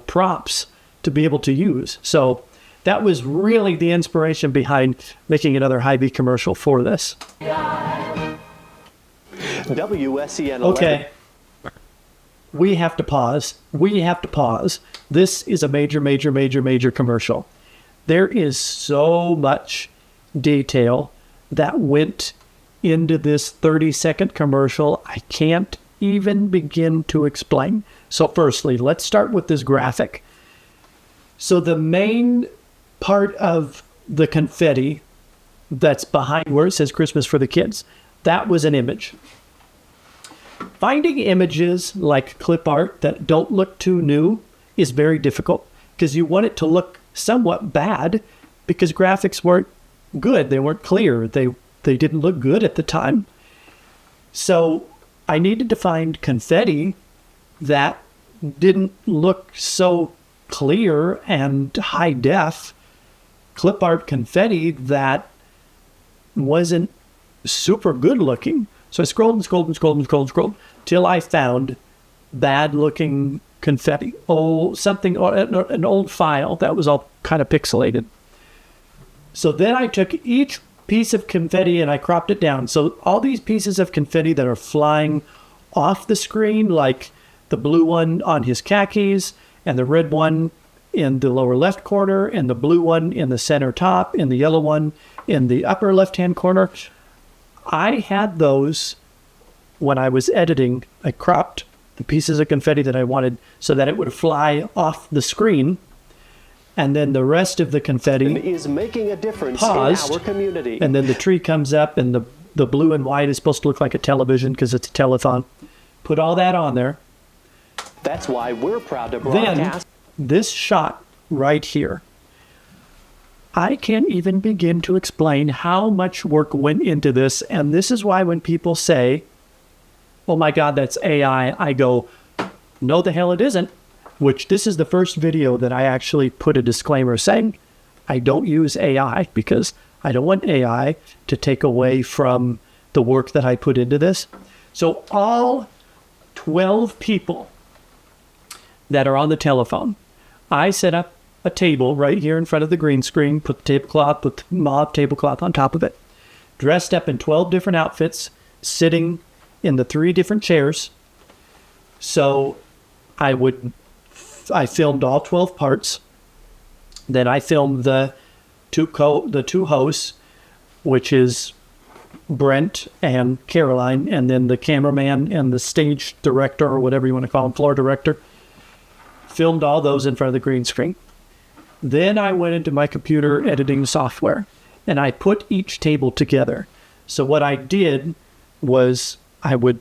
props to be able to use? So that was really the inspiration behind making another Hy-Vee commercial for this. WSEN 11. Okay. We have to pause. This is a major commercial. There is so much detail that went into this 30-second commercial. I can't even begin to explain. So firstly, let's start with this graphic. So the main part of the confetti that's behind where it says Christmas for the Kids, that was an image. Finding images like clip art that don't look too new is very difficult, because you want it to look somewhat bad, because graphics weren't good. They weren't clear. They didn't look good at the time. So I needed to find confetti that didn't look so clear and high def, clip art confetti that wasn't super good looking, So I scrolled and scrolled and scrolled and scrolled and scrolled till I found bad-looking confetti. Oh, something, or an old file that was all kind of pixelated. So then I took each piece of confetti and I cropped it down. So all these pieces of confetti that are flying off the screen, like the blue one on his khakis, and the red one in the lower left corner, and the blue one in the center top, and the yellow one in the upper left-hand corner. I had those when I was editing. I cropped the pieces of confetti that I wanted so that it would fly off the screen, and then the rest of the confetti is making a difference paused, in our community. and then the tree comes up, and the blue and white is supposed to look like a television because it's a telethon. Put all that on there. That's why we're proud to Then, broadcast. this shot right here, I can't even begin to explain how much work went into this, and this is why when people say, oh my God, that's AI, I go, no the hell it isn't, which this is the first video that I actually put a disclaimer saying I don't use AI because I don't want AI to take away from the work that I put into this. So all 12 people that are on the telephone, I set up a table right here in front of the green screen, put the tablecloth, put the mauve tablecloth on top of it, dressed up in 12 different outfits, sitting in the 3 different chairs. So I filmed all 12 parts. Then I filmed the two hosts, which is Brent and Caroline, and then the cameraman and the stage director, or whatever you want to call him, floor director. Filmed all those in front of the green screen. Then I went into my computer editing software and I put each table together. So what I did was I would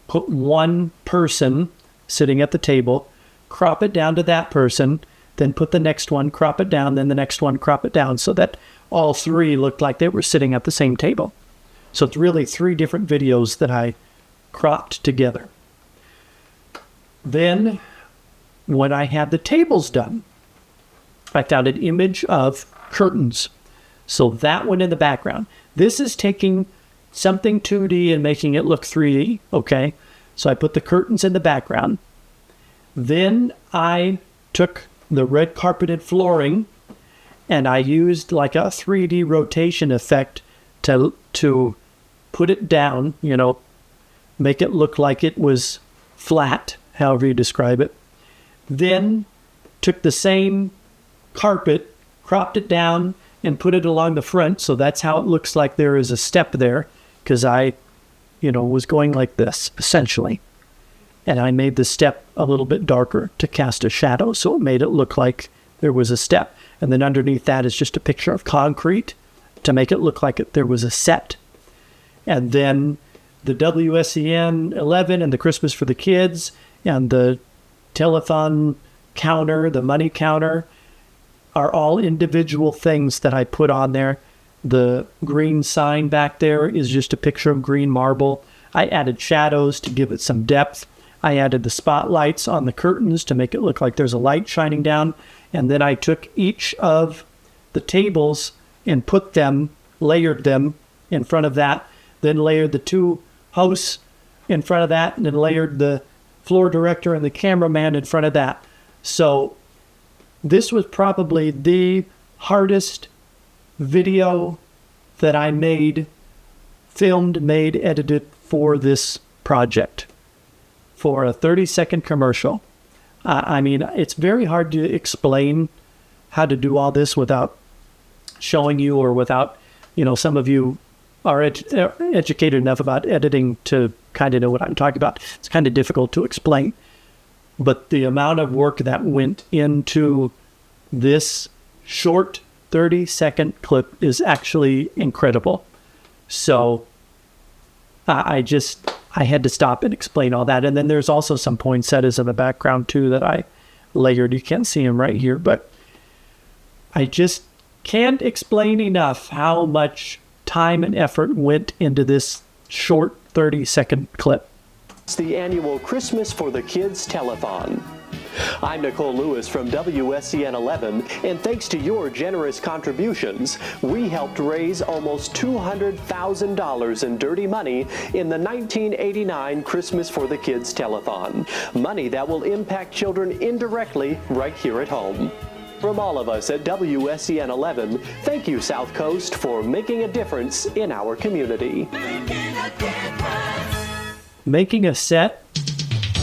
put one person sitting at the table, crop it down to that person, then put the next one, crop it down, then the next one, crop it down, so that all 3 looked like they were sitting at the same table. So it's really 3 different videos that I cropped together. Then when I had the tables done, I found an image of curtains. So that one in the background. This is taking something 2D and making it look 3D, okay? So I put the curtains in the background. Then I took the red carpeted flooring and I used like a 3D rotation effect to put it down, you know, make it look like it was flat, however you describe it. Then took the same carpet, cropped it down, and put it along the front. So that's how it looks like there is a step there, because I, was going like this, essentially. And I made the step a little bit darker to cast a shadow, so it made it look like there was a step. And then underneath that is just a picture of concrete to make it look like there was a set. And then the WSEN 11 and the Christmas for the Kids and the telethon counter, the money counter, are all individual things that I put on there. The green sign back there is just a picture of green marble. I added shadows to give it some depth. I added the spotlights on the curtains to make it look like there's a light shining down. And then I took each of the tables and put them, layered them in front of that, then layered the 2 hosts in front of that, and then layered the floor director and the cameraman in front of that. So this was probably the hardest video that I filmed, made, edited for this project, for a 30-second commercial. I mean, it's very hard to explain how to do all this without showing you, or without, some of you are educated enough about editing to kind of know what I'm talking about. It's kind of difficult to explain. But the amount of work that went into this short 30-second clip is actually incredible. So I had to stop and explain all that. And then there's also some poinsettias in the background too that I layered. You can't see them right here, but I just can't explain enough how much time and effort went into this short 30-second clip. It's the annual Christmas for the Kids telethon. I'm Nicole Lewis from WSCN 11, and thanks to your generous contributions, we helped raise almost $200,000 in dirty money in the 1989 Christmas for the Kids telethon. Money that will impact children indirectly right here at home. From all of us at WSCN 11, thank you, South Coast, for making a difference in our community. Making a set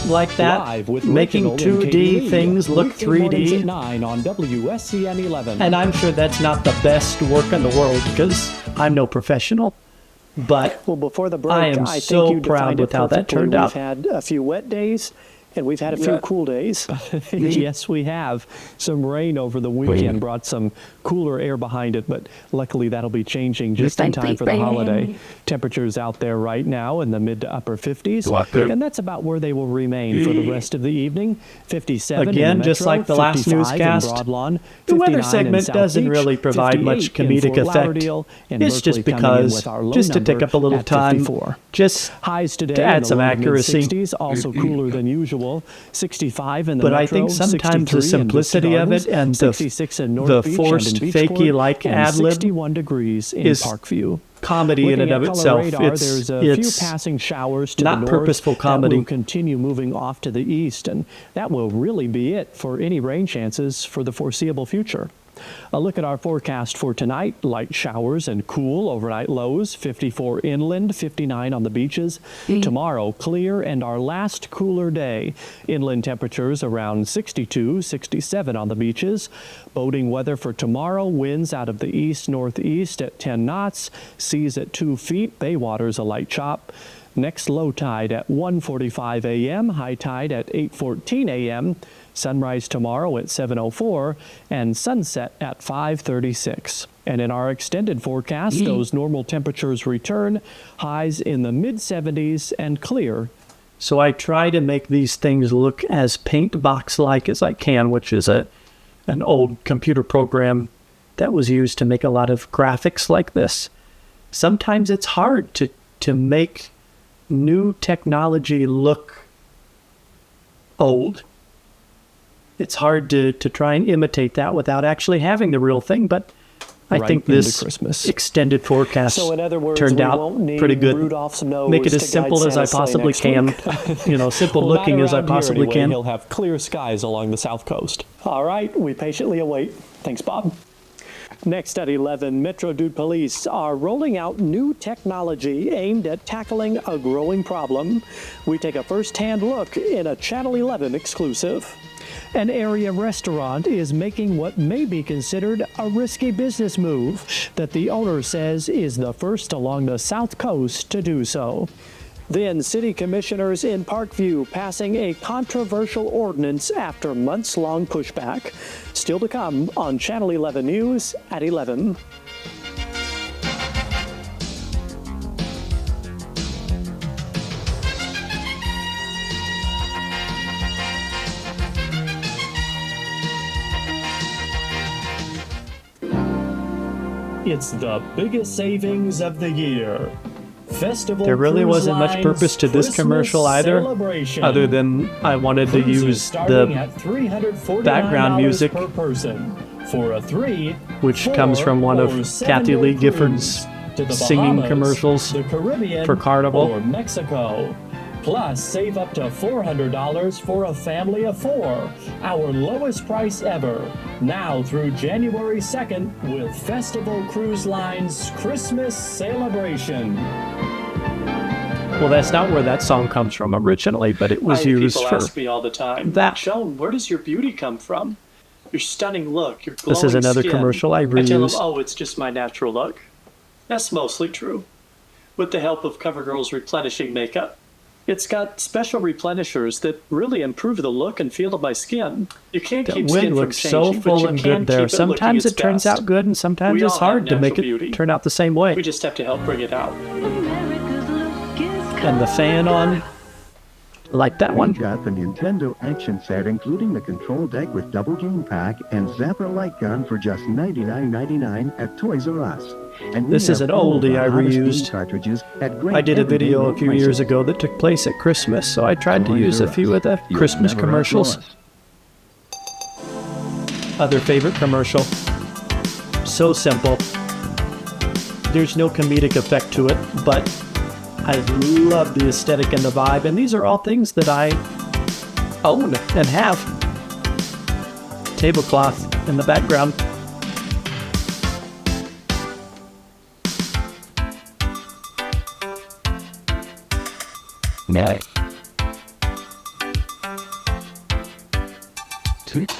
like that, Live with making Reginald and 2D Katie Lee, things look weekday mornings 3D. at 9 on WSCN 11. And I'm sure that's not the best work in the world because I'm no professional. But Well, before the break, I am think so you proud defined it with how that perfectly. turned out. We've had a few wet days, and we've had a few cool days. Yes, we have. Some rain over the weekend brought some cooler air behind it, but luckily that'll be changing just in time for the holiday. Temperatures out there right now in the mid to upper 50s, and that's about where they will remain for the rest of the evening. 57 Again, in the just metro, like the last 55 in newscast, Broadlawn, the weather 59 in segment South doesn't Beach, really provide much 58 in comedic Fort effect. Lauderdale, and It's just Berkeley coming in because, with our low just to take number up a little at time, 54. just Highs today to add in the some low to mid accuracy. 60s, also cooler than usual. 65 in the But metro, I think sometimes the 63 in Vista simplicity of Gardens, it and 66 in North the Beach forced and in Beach fakey-like Court, and ad-lib 61 degrees in is Parkview. comedy in Looking and of at color itself. radar, there's a few It's passing showers to not the north purposeful comedy. that will continue moving off to the east, and that will really be it for any rain chances for the foreseeable future. A look at our forecast for tonight: light showers and cool overnight lows, 54 inland, 59 on the beaches. Tomorrow, clear and our last cooler day. Inland temperatures around 62, 67 on the beaches. Boating weather for tomorrow: winds out of the east-northeast at 10 knots, seas at 2 feet, bay waters a light chop. Next low tide at 1:45 a.m., high tide at 8:14 a.m., sunrise tomorrow at 7:04, and sunset at 5:36. And in our extended forecast, those normal temperatures return, highs in the mid-70s and clear. So I try to make these things look as paint box-like as I can, which is an old computer program that was used to make a lot of graphics like this. Sometimes it's hard to make new technology look old. It's hard to try and imitate that without actually having the real thing, but I Right think into this Christmas. extended forecast So in other words, turned we out won't need pretty good. Rudolph's nose Make it to as simple guide as I Santa's sleigh possibly next can. week. Simple Well, not looking as I around here possibly anyway. can. He'll have clear skies along the south coast. All right, we patiently await. Thanks, Bob. Next at 11, Metro Dude Police are rolling out new technology aimed at tackling a growing problem. We take a first-hand look in a Channel 11 exclusive. An area restaurant is making what may be considered a risky business move that the owner says is the first along the South Coast to do so. Then city commissioners in Parkview passing a controversial ordinance after months-long pushback. Still to come on Channel 11 News at 11. It's the biggest savings of the year. Festival There really Cruise wasn't much Line's purpose to this Christmas commercial either, celebration. other than I wanted to Cruises use starting the at $349 background music, per person for a 3, which 4, comes from one of or Kathy 7-day Lee Gifford's cruise to the singing Bahamas, commercials the Caribbean, for Carnival. or Mexico. Plus, save up to $400 for a family of 4. Our lowest price ever. Now through January 2nd with Festival Cruise Line's Christmas celebration. Well, that's not where that song comes from originally, but it was used People for ask me all the time, that. Joan, where does your beauty come from? Your stunning look, your glowing This is another skin. commercial I I tell them, reused. oh, it's just my natural look. That's mostly true. With the help of CoverGirl's replenishing makeup. It's got special replenishers that really improve the look and feel of my skin. You can't That keep wind skin from looks so changing, but full you and can good there. keep it looking Sometimes its it turns best. out good, and sometimes We it's all hard have to make natural it beauty. turn out the same way. We just have to help bring it out. And the fan on, like that one. We got the Nintendo action set, including the control deck with double game pack and Zapper light gun for just $99.99 at Toys R Us. And we This is have an all the oldie I hottest game reused. cartridges at great I did a everyday video low a few prices. years ago that took place at Christmas, so I tried to Toys use R a few Us. of the You'll Christmas never commercials. outgrow us. other favorite commercial. So simple. There's no comedic effect to it, but I love the aesthetic and the vibe, and these are all things that I own and have. Tablecloth in the background. Nice. Sweet.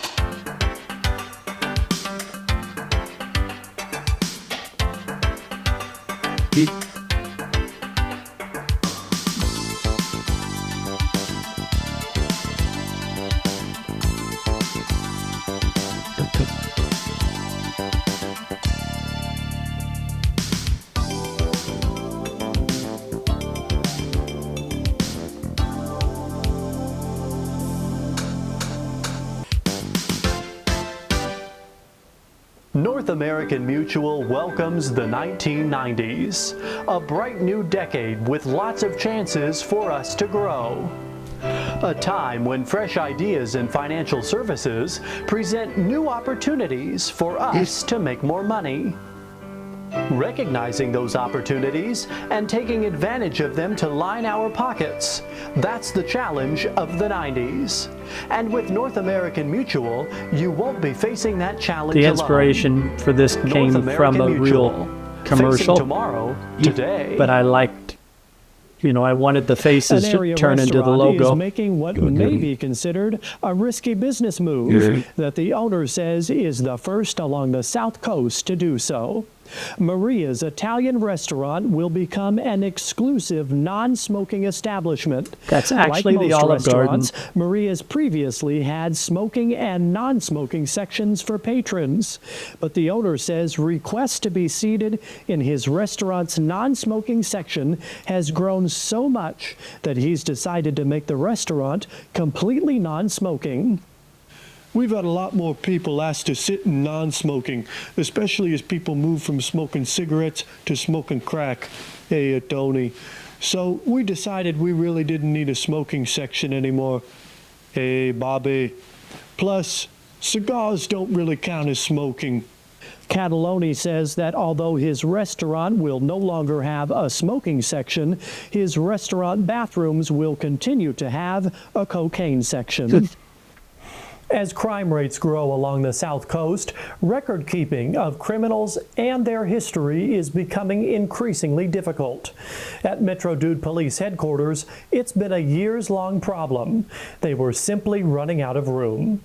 North American Mutual welcomes the 1990s, a bright new decade with lots of chances for us to grow. A time when fresh ideas in financial services present new opportunities for us to make more money. Recognizing those opportunities and taking advantage of them to line our pockets, that's the challenge of the 90s. And with North American Mutual, you won't be facing that challenge alone. The inspiration for this came from a real commercial. Tomorrow, today. But I liked, I wanted the faces to turn into the logo. Is making what may be considered a risky business move that the owner says is the first along the South Coast to do so. Maria's Italian restaurant will become an exclusive non-smoking establishment. That's actually like the Olive Garden. Maria's previously had smoking and non-smoking sections for patrons, but the owner says requests to be seated in his restaurant's non-smoking section has grown so much that he's decided to make the restaurant completely non-smoking. We've had a lot more people asked to sit in non-smoking, especially as people move from smoking cigarettes to smoking crack. Hey, Tony. So we decided we really didn't need a smoking section anymore. Hey, Bobby. Plus, cigars don't really count as smoking. Cataloni says that although his restaurant will no longer have a smoking section, his restaurant bathrooms will continue to have a cocaine section. As crime rates grow along the South Coast, record-keeping of criminals and their history is becoming increasingly difficult. At Metro Dude Police Headquarters, it's been a years-long problem. They were simply running out of room.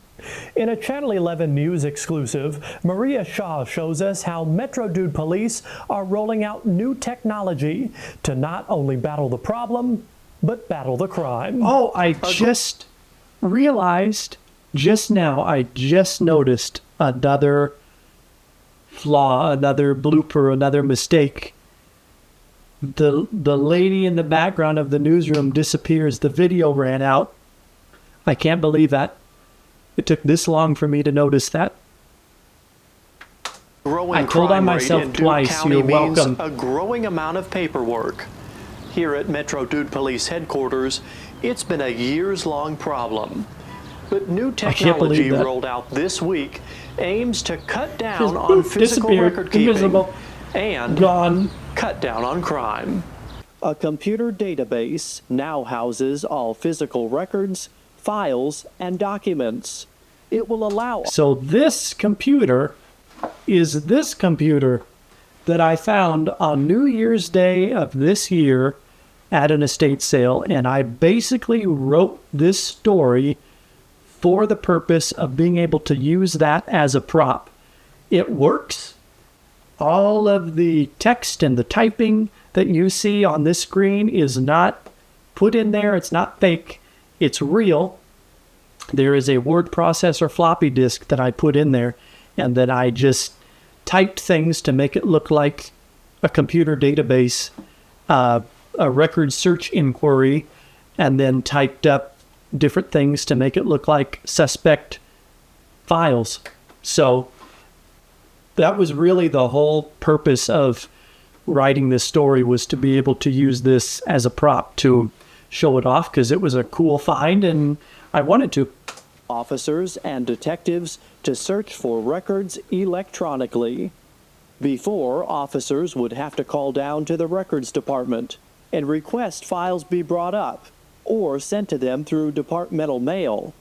In a Channel 11 News exclusive, Maria Shaw shows us how Metro Dude Police are rolling out new technology to not only battle the problem, but battle the crime. Oh, I just realized... Just now, I just noticed another flaw, another blooper, another mistake. The lady in the background of the newsroom disappears. The video ran out. I can't believe that. It took this long for me to notice that. I told on myself twice, you're welcome. A growing amount of paperwork. Here at Metro Dude Police Headquarters, it's been a years-long problem. But new technology rolled out this week aims to cut down on physical record keeping and cut down on crime. A computer database now houses all physical records, files, and documents. It will allow... So this computer is this computer that I found on New Year's Day of this year at an estate sale, and I basically wrote this story for the purpose of being able to use that as a prop. It works. All of the text and the typing that you see on this screen is not put in there. It's not fake. It's real. There is a word processor floppy disk that I put in there, and then I just typed things to make it look like a computer database, a record search inquiry, and then typed up different things to make it look like suspect files. So that was really the whole purpose of writing this story, was to be able to use this as a prop to show it off, because it was a cool find and I wanted to. officers and detectives to search for records electronically. Before, officers would have to call down to the records department and request files be brought up or sent to them through departmental mail.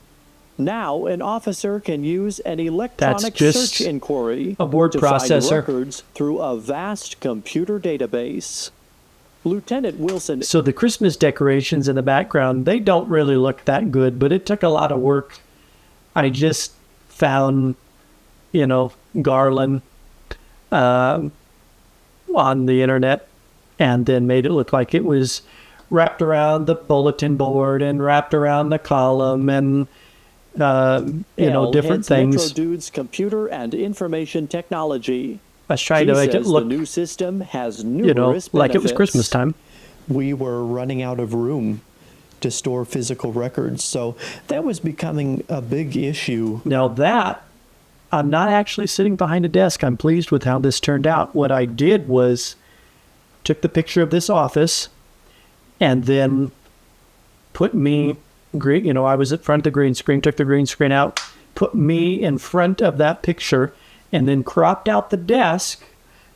Now, an officer can use an electronic search inquiry a word to processor. find records through a vast computer database. Lieutenant Wilson. So the Christmas decorations in the background, they don't really look that good, but it took a lot of work. I just found, garland on the internet and then made it look like it was wrapped around the bulletin board and wrapped around the column and different things. Metro Dude's computer and information technology. I was trying to make it look, the new system has numerous like it was Christmas time. We were running out of room to store physical records, so that was becoming a big issue. Now that, I'm not actually sitting behind a desk. I'm pleased with how this turned out. What I did was took the picture of this office and then put me, I was at front of the green screen, took the green screen out, put me in front of that picture, and then cropped out the desk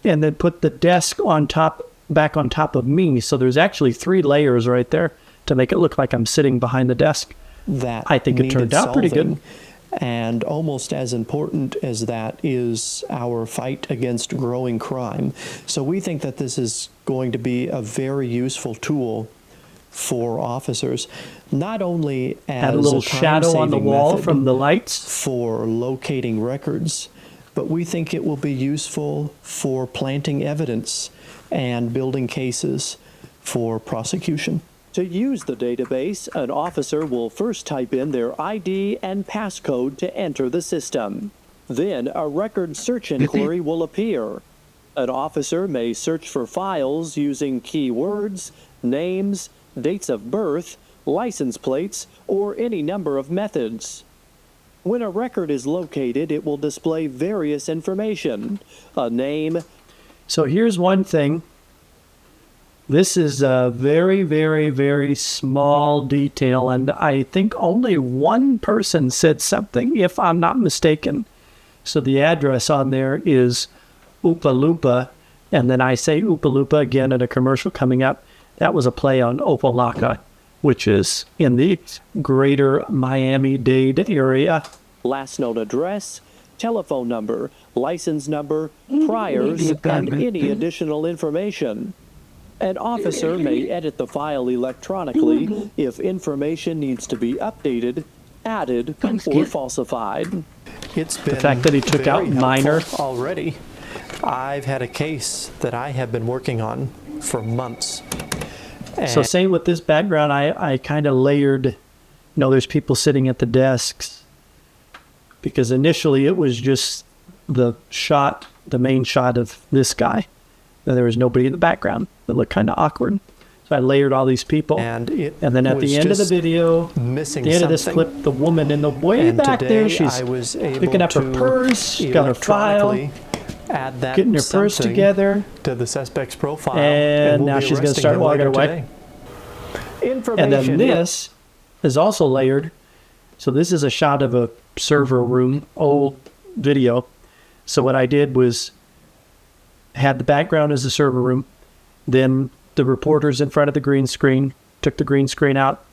and then put the desk back on top of me. So there's actually 3 layers right there to make it look like I'm sitting behind the desk. That I think it turned out pretty good. And almost as important as that is our fight against growing crime. So we think that this is going to be a very useful tool for officers, not only as add a little shadow on the wall from the lights for locating records, but we think it will be useful for planting evidence and building cases for prosecution. To use the database, an officer will first type in their ID and passcode to enter the system. Then a record search inquiry will appear. An officer may search for files using keywords, names, dates of birth, license plates, or any number of methods. When a record is located, it will display various information, a name. So here's one thing. This is a very, very, very small detail, and I think only one person said something, if I'm not mistaken. So the address on there is Oopa Loompa, and then I say Oopa Loompa again in a commercial coming up. That was a play on Opalaka, which is in the greater Miami-Dade area. Last known address, telephone number, license number, priors, and any additional information. An officer may edit the file electronically if information needs to be updated, added, or falsified. It's been the fact that he took out minor already. I've had a case that I have been working on for months. So same with this background, I kind of layered, there's people sitting at the desks, because initially it was just the main shot of this guy. And there was nobody in the background. It looked kind of awkward. So I layered all these people. And then at the end of the video, at the end of this clip, the woman in the way back there, she's picking up her purse, she's got her file, add that getting her purse together to the suspect's profile, and now she's going to start walking away. And then this is also layered. So this is a shot of a server room, old video. So what I did was had the background as a server room, then the reporter's in front of the green screen, took the green screen out,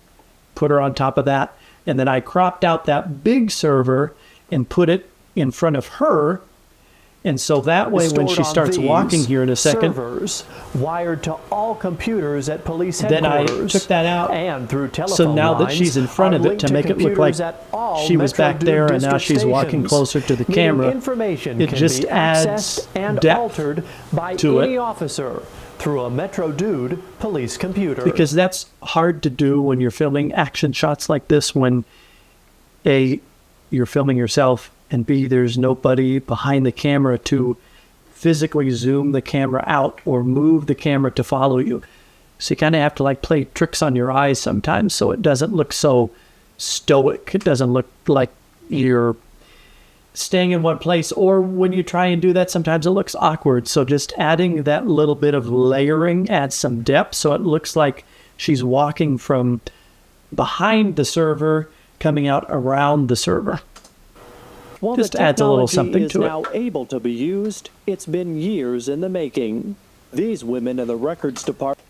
put her on top of that, and then I cropped out that big server and put it in front of her. And so that way, when she starts walking here in a second, servers wired to all computers at police then headquarters, I took that out. And through telephone so now that lines she's in front of it to make it look like she was back there and now she's walking closer to the camera, it just adds and depth altered by to any it. officer through a Metro Dude police computer. Because that's hard to do when you're filming action shots like this, when A, you're filming yourself, and B, there's nobody behind the camera to physically zoom the camera out or move the camera to follow you. So you kind of have to play tricks on your eyes sometimes so it doesn't look so stoic. It doesn't look like you're staying in one place, or when you try and do that, sometimes it looks awkward. So just adding that little bit of layering adds some depth so it looks like she's walking from behind the server coming out around the server. While Just the adds a little technology something is to it. now able to be used, it's been years in the making. These women in the records department.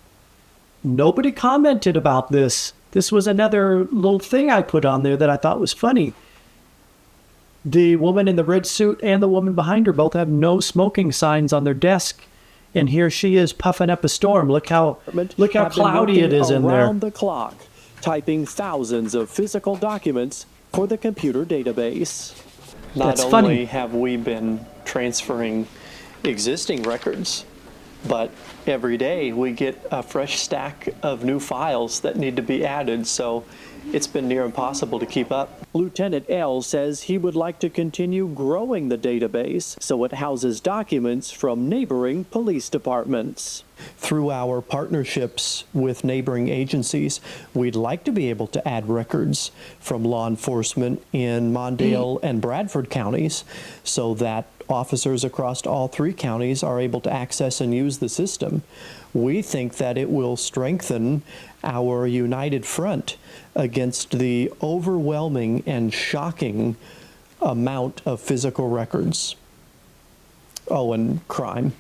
Nobody commented about this. This was another little thing I put on there that I thought was funny. The woman in the red suit and the woman behind her both have no smoking signs on their desk. And here she is puffing up a storm. Look how cloudy it is in there. Around the clock, typing thousands of physical documents for the computer database. Not That's only funny. have we been transferring existing records, but every day we get a fresh stack of new files that need to be added, so it's been near impossible to keep up. Lieutenant L says he would like to continue growing the database so it houses documents from neighboring police departments. Through our partnerships with neighboring agencies, we'd like to be able to add records from law enforcement in Mondale and Bradford counties so that officers across all three counties are able to access and use the system. We think that it will strengthen our united front against the overwhelming and shocking amount of physical records. Oh, and crime.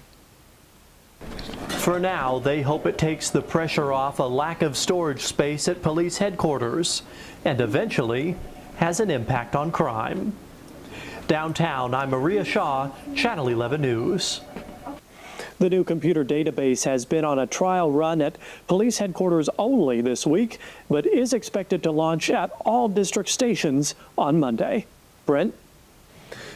For now, they hope it takes the pressure off a lack of storage space at police headquarters and eventually has an impact on crime. Downtown, I'm Maria Shaw, Channel 11 News. The new computer database has been on a trial run at police headquarters only this week, but is expected to launch at all district stations on Monday. Brent?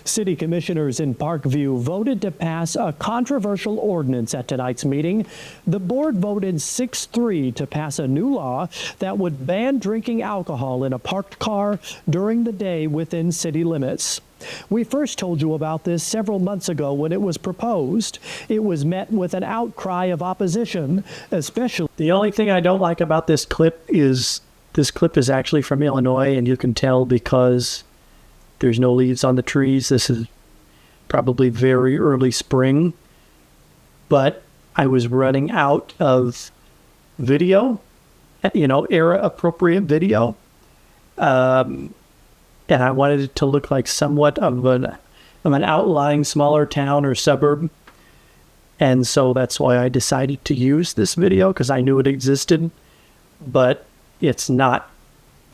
City commissioners in Parkview voted to pass a controversial ordinance at tonight's meeting. The board voted 6-3 to pass a new law that would ban drinking alcohol in a parked car during the day within city limits. We first told you about this several months ago when it was proposed. It was met with an outcry of opposition, especially... The only thing I don't like about this clip is actually from Illinois, and you can tell because there's no leaves on the trees. This is probably very early spring, but I was running out of video, era-appropriate video. And I wanted it to look like somewhat of an outlying smaller town or suburb. And so that's why I decided to use this video, because I knew it existed, but it's not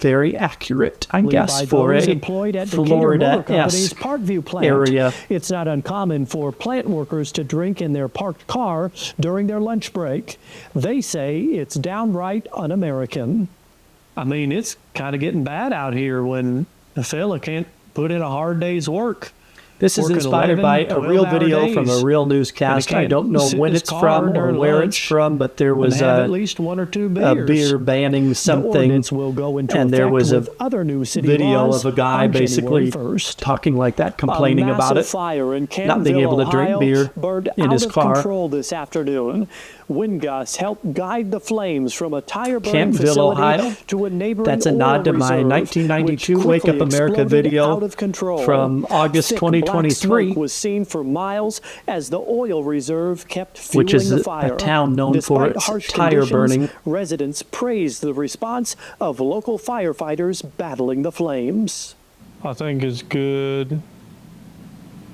very accurate, I guess, for a Florida-esque Parkview plant. area. It's not uncommon for plant workers to drink in their parked car during their lunch break. They say it's downright un-American. I mean, it's kind of getting bad out here when a fella can't put in a hard day's work. This is Working inspired 11, by a real 12-hour video from a days. real newscast. And he I don't know can't sit when in his it's car from or during where it's lunch from, but there was and have a at least one or two a beers. beer banning The something, ordinance will go into and there effect was a with other new city video laws of a guy on basically January 1st. talking like that, complaining about A it, massive fire in not being able to drink Ohio beer burned in out his of car. control this afternoon. Wind gusts helped guide the flames from a tire burning Campville, facility Ohio. to a neighboring That's a oil nod to my reserve, 1992 which Wake Up quickly America exploded video out of control. from August Thick black 2023, smoke was seen for miles as the oil reserve kept fueling which is the a fire. town known for Despite its harsh tire conditions, burning. Residents praised the response of local firefighters battling the flames. I think it's good.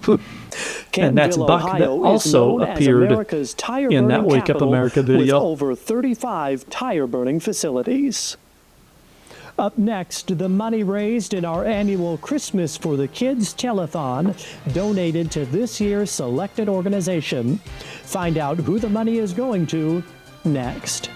And that's Campville, Buck that Ohio, is also known as appeared America's tire in that burning Wake Up capital America video. with over 35 tire burning facilities. Up next, the money raised in our annual Christmas for the Kids telethon donated to this year's selected organization. Find out who the money is going to next.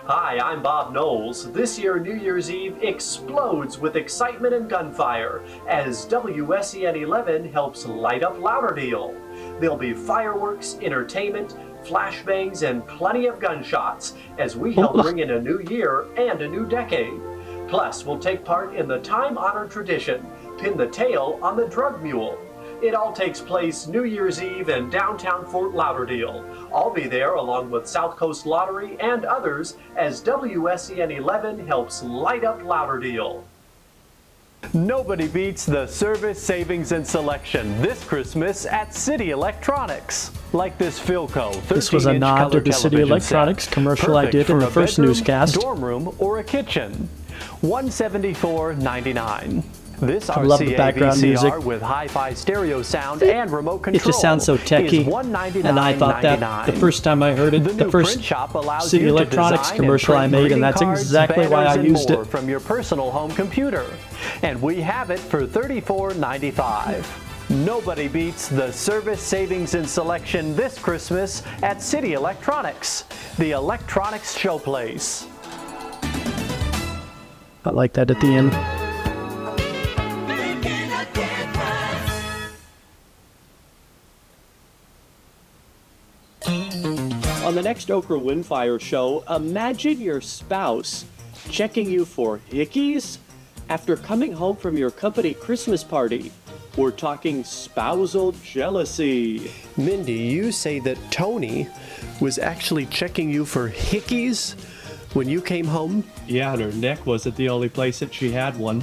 Hi, I'm Bob Knowles. This year, New Year's Eve explodes with excitement and gunfire as WSEN 11 helps light up Lauderdale. There'll be fireworks, entertainment, flashbangs, and plenty of gunshots as we help bring in a new year and a new decade. Plus, we'll take part in the time-honored tradition, pin the tail on the drug mule. It all takes place New Year's Eve in downtown Fort Lauderdale. I'll be there along with South Coast Lottery and others as WSEN 11 helps light up Lauderdale. Nobody beats the service, savings, and selection this Christmas at City Electronics. Like this Philco 13-inch This was a nod to the City Electronics commercial I did in the first newscast. Dorm room or a kitchen. $174.99. This I love the RCA background music. VCR with hi-fi stereo sound and remote control. It just sounds so techy, and I thought that the first time I heard it, the first City Electronics commercial I made, and that's exactly why I used it. From your personal home computer, and we have it for $34.95. Nobody beats the service, savings, and selection this Christmas at City Electronics, the electronics showplace. I like that at the end. On the next Oprah Windfire show, imagine your spouse checking you for hickeys after coming home from your company Christmas party. We're talking spousal jealousy. Mindy, you say that Tony was actually checking you for hickeys when you came home? Yeah, and her neck wasn't the only place that she had one.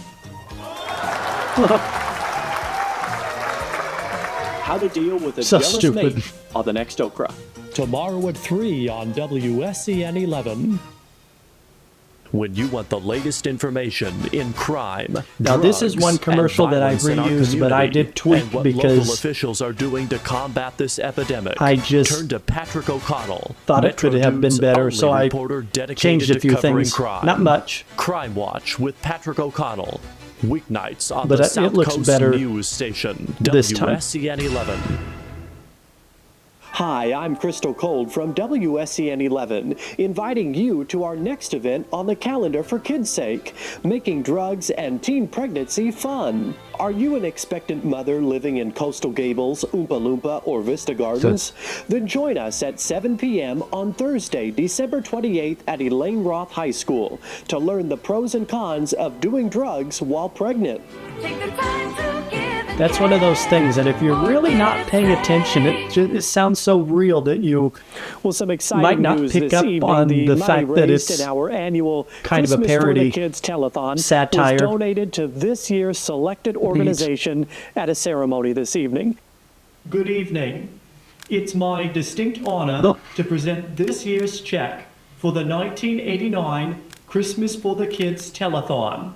How to deal with a So jealous stupid. mate on the next Okra. Tomorrow at 3 on WSCN 11. When you want the latest information in crime, Now, this is drugs, one commercial and that I violence in our reused, but I community, did tweak and what because local officials are doing to combat this epidemic. I just Turn to Patrick O'Connell, thought it Metro could have been Dude's better, only so I reporter dedicated changed a to few covering things. Crime. Not much. Crime Watch with Patrick O'Connell, weeknights on But the it South looks Coast better News Station, this time. WSCN 11. Hi, I'm Crystal Cold from WSCN 11, inviting you to our next event on the calendar for kids' sake, making drugs and teen pregnancy fun. Are you an expectant mother living in Coastal Gables, Oompa Loompa, or Vista Gardens? Then join us at 7 p.m. on Thursday, December 28th at Elaine Roth High School to learn the pros and cons of doing drugs while pregnant. That's one of those things that if you're really not paying attention, it sounds so real that you Well, some exciting might not news pick this up evening. on the money fact that raised it's in our annual kind of a Christmas for parody the Kids telethon satire. was donated to this year's selected organization at a ceremony this evening. Good evening. It's my distinct honor to present this year's check for the 1989 Christmas for the Kids telethon.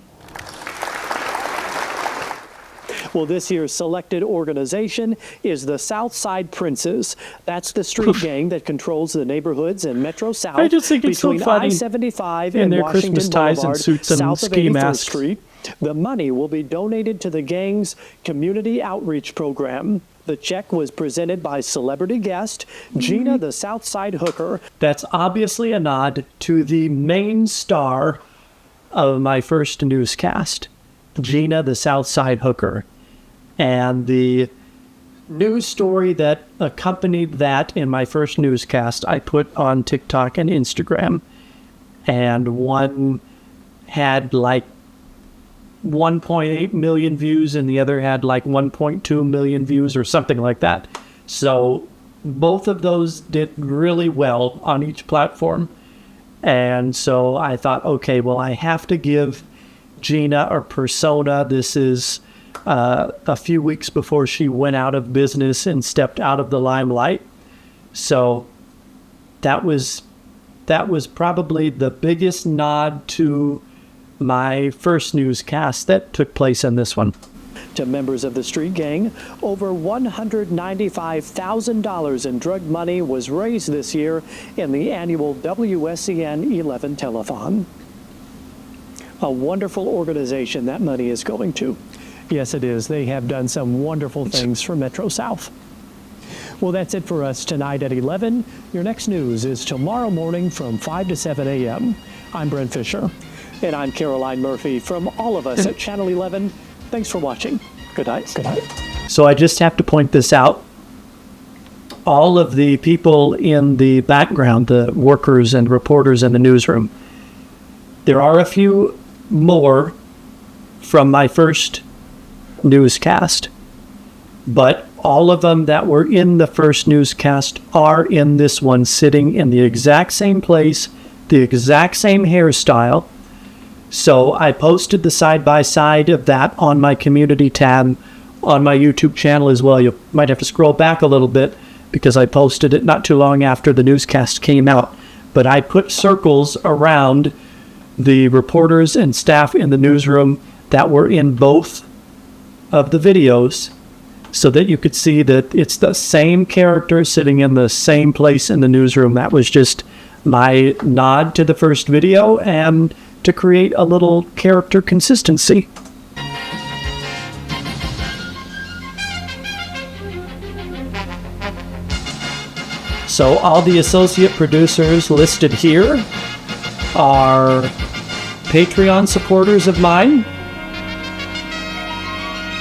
Well, this year's selected organization is the Southside Princes. That's the street gang that controls the neighborhoods in Metro South I just think it's so between funny I-75 in and their Washington Christmas ties and Boulevard, suits and south of ski 84th masks. Street. The money will be donated to the gang's community outreach program. The check was presented by celebrity guest Gina the Southside Hooker. That's obviously a nod to the main star of my first newscast, Gina the Southside Hooker. And the news story that accompanied that in my first newscast, I put on TikTok and Instagram. And one had like 1.8 million views and the other had like 1.2 million views or something like that. So both of those did really well on each platform. And so I thought, okay, well, I have to give Gina a persona. This is a few weeks before she went out of business and stepped out of the limelight. So that was probably the biggest nod to my first newscast that took place in this one. To members of the street gang, over $195,000 in drug money was raised this year in the annual WSCN 11 telethon. A wonderful organization that money is going to. Yes, it is. They have done some wonderful things for Metro South. Well, that's it for us tonight at 11. Your next news is tomorrow morning from 5 to 7 a.m. I'm Brent Fisher. And I'm Caroline Murphy. From all of us at Channel 11, thanks for watching. Good night. Good night. So I just have to point this out. All of the people in the background, the workers and reporters in the newsroom, there are a few more from my first newscast, but all of them that were in the first newscast are in this one, sitting in the exact same place, the exact same hairstyle, So I posted the side-by-side of that on my community tab on my YouTube channel as well. You might have to scroll back a little bit because I posted it not too long after the newscast came out. But I put circles around the reporters and staff in the newsroom that were in both of the videos so that you could see that it's the same character sitting in the same place in the newsroom. That was just my nod to the first video and to create a little character consistency. So all the associate producers listed here are Patreon supporters of mine.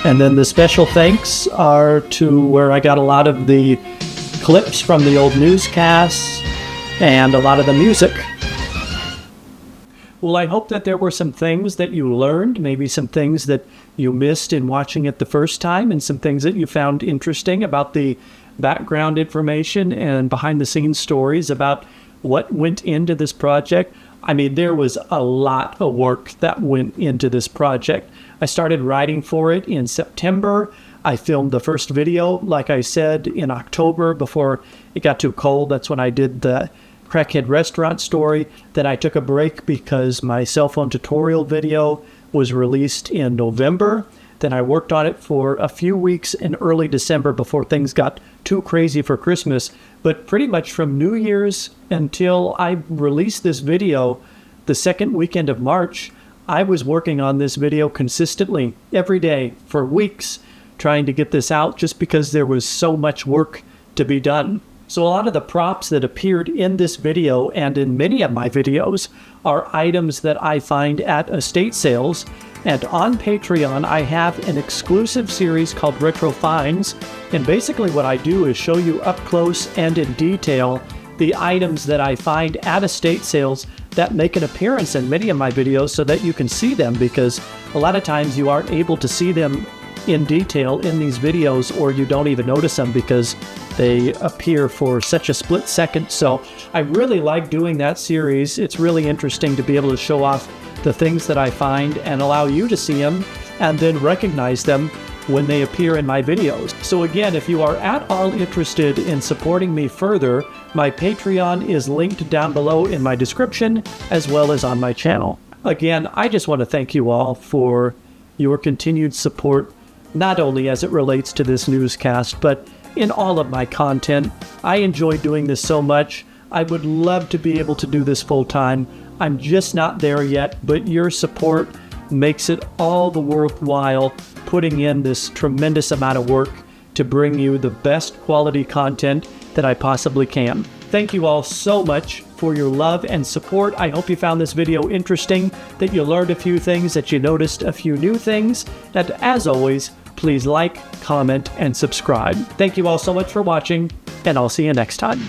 And then the special thanks are to where I got a lot of the clips from the old newscasts and a lot of the music. Well, I hope that there were some things that you learned, maybe some things that you missed in watching it the first time, and some things that you found interesting about the background information and behind-the-scenes stories about what went into this project. I mean, there was a lot of work that went into this project. I started writing for it in September. I filmed the first video, like I said, in October before it got too cold. That's when I did the Crackhead Restaurant story. Then I took a break because my cell phone tutorial video was released in November. Then I worked on it for a few weeks in early December before things got too crazy for Christmas. But pretty much from New Year's until I released this video, the second weekend of March, I was working on this video consistently every day for weeks, trying to get this out just because there was so much work to be done. So a lot of the props that appeared in this video and in many of my videos are items that I find at estate sales. And on Patreon, I have an exclusive series called Retro Finds. And basically what I do is show you up close and in detail the items that I find at estate sales that make an appearance in many of my videos so that you can see them, because a lot of times you aren't able to see them in detail in these videos, or you don't even notice them because they appear for such a split second. So I really like doing that series. It's really interesting to be able to show off the things that I find and allow you to see them and then recognize them when they appear in my videos. So again, if you are at all interested in supporting me further, my Patreon is linked down below in my description as well as on my channel. Again, I just want to thank you all for your continued support, not only as it relates to this newscast, but in all of my content. I enjoy doing this so much. I would love to be able to do this full time. I'm just not there yet, but your support makes it all the worthwhile putting in this tremendous amount of work to bring you the best quality content that I possibly can. Thank you all so much for your love and support. I hope you found this video interesting, that you learned a few things, that you noticed a few new things, and as always, please like, comment, and subscribe. Thank you all so much for watching, and I'll see you next time.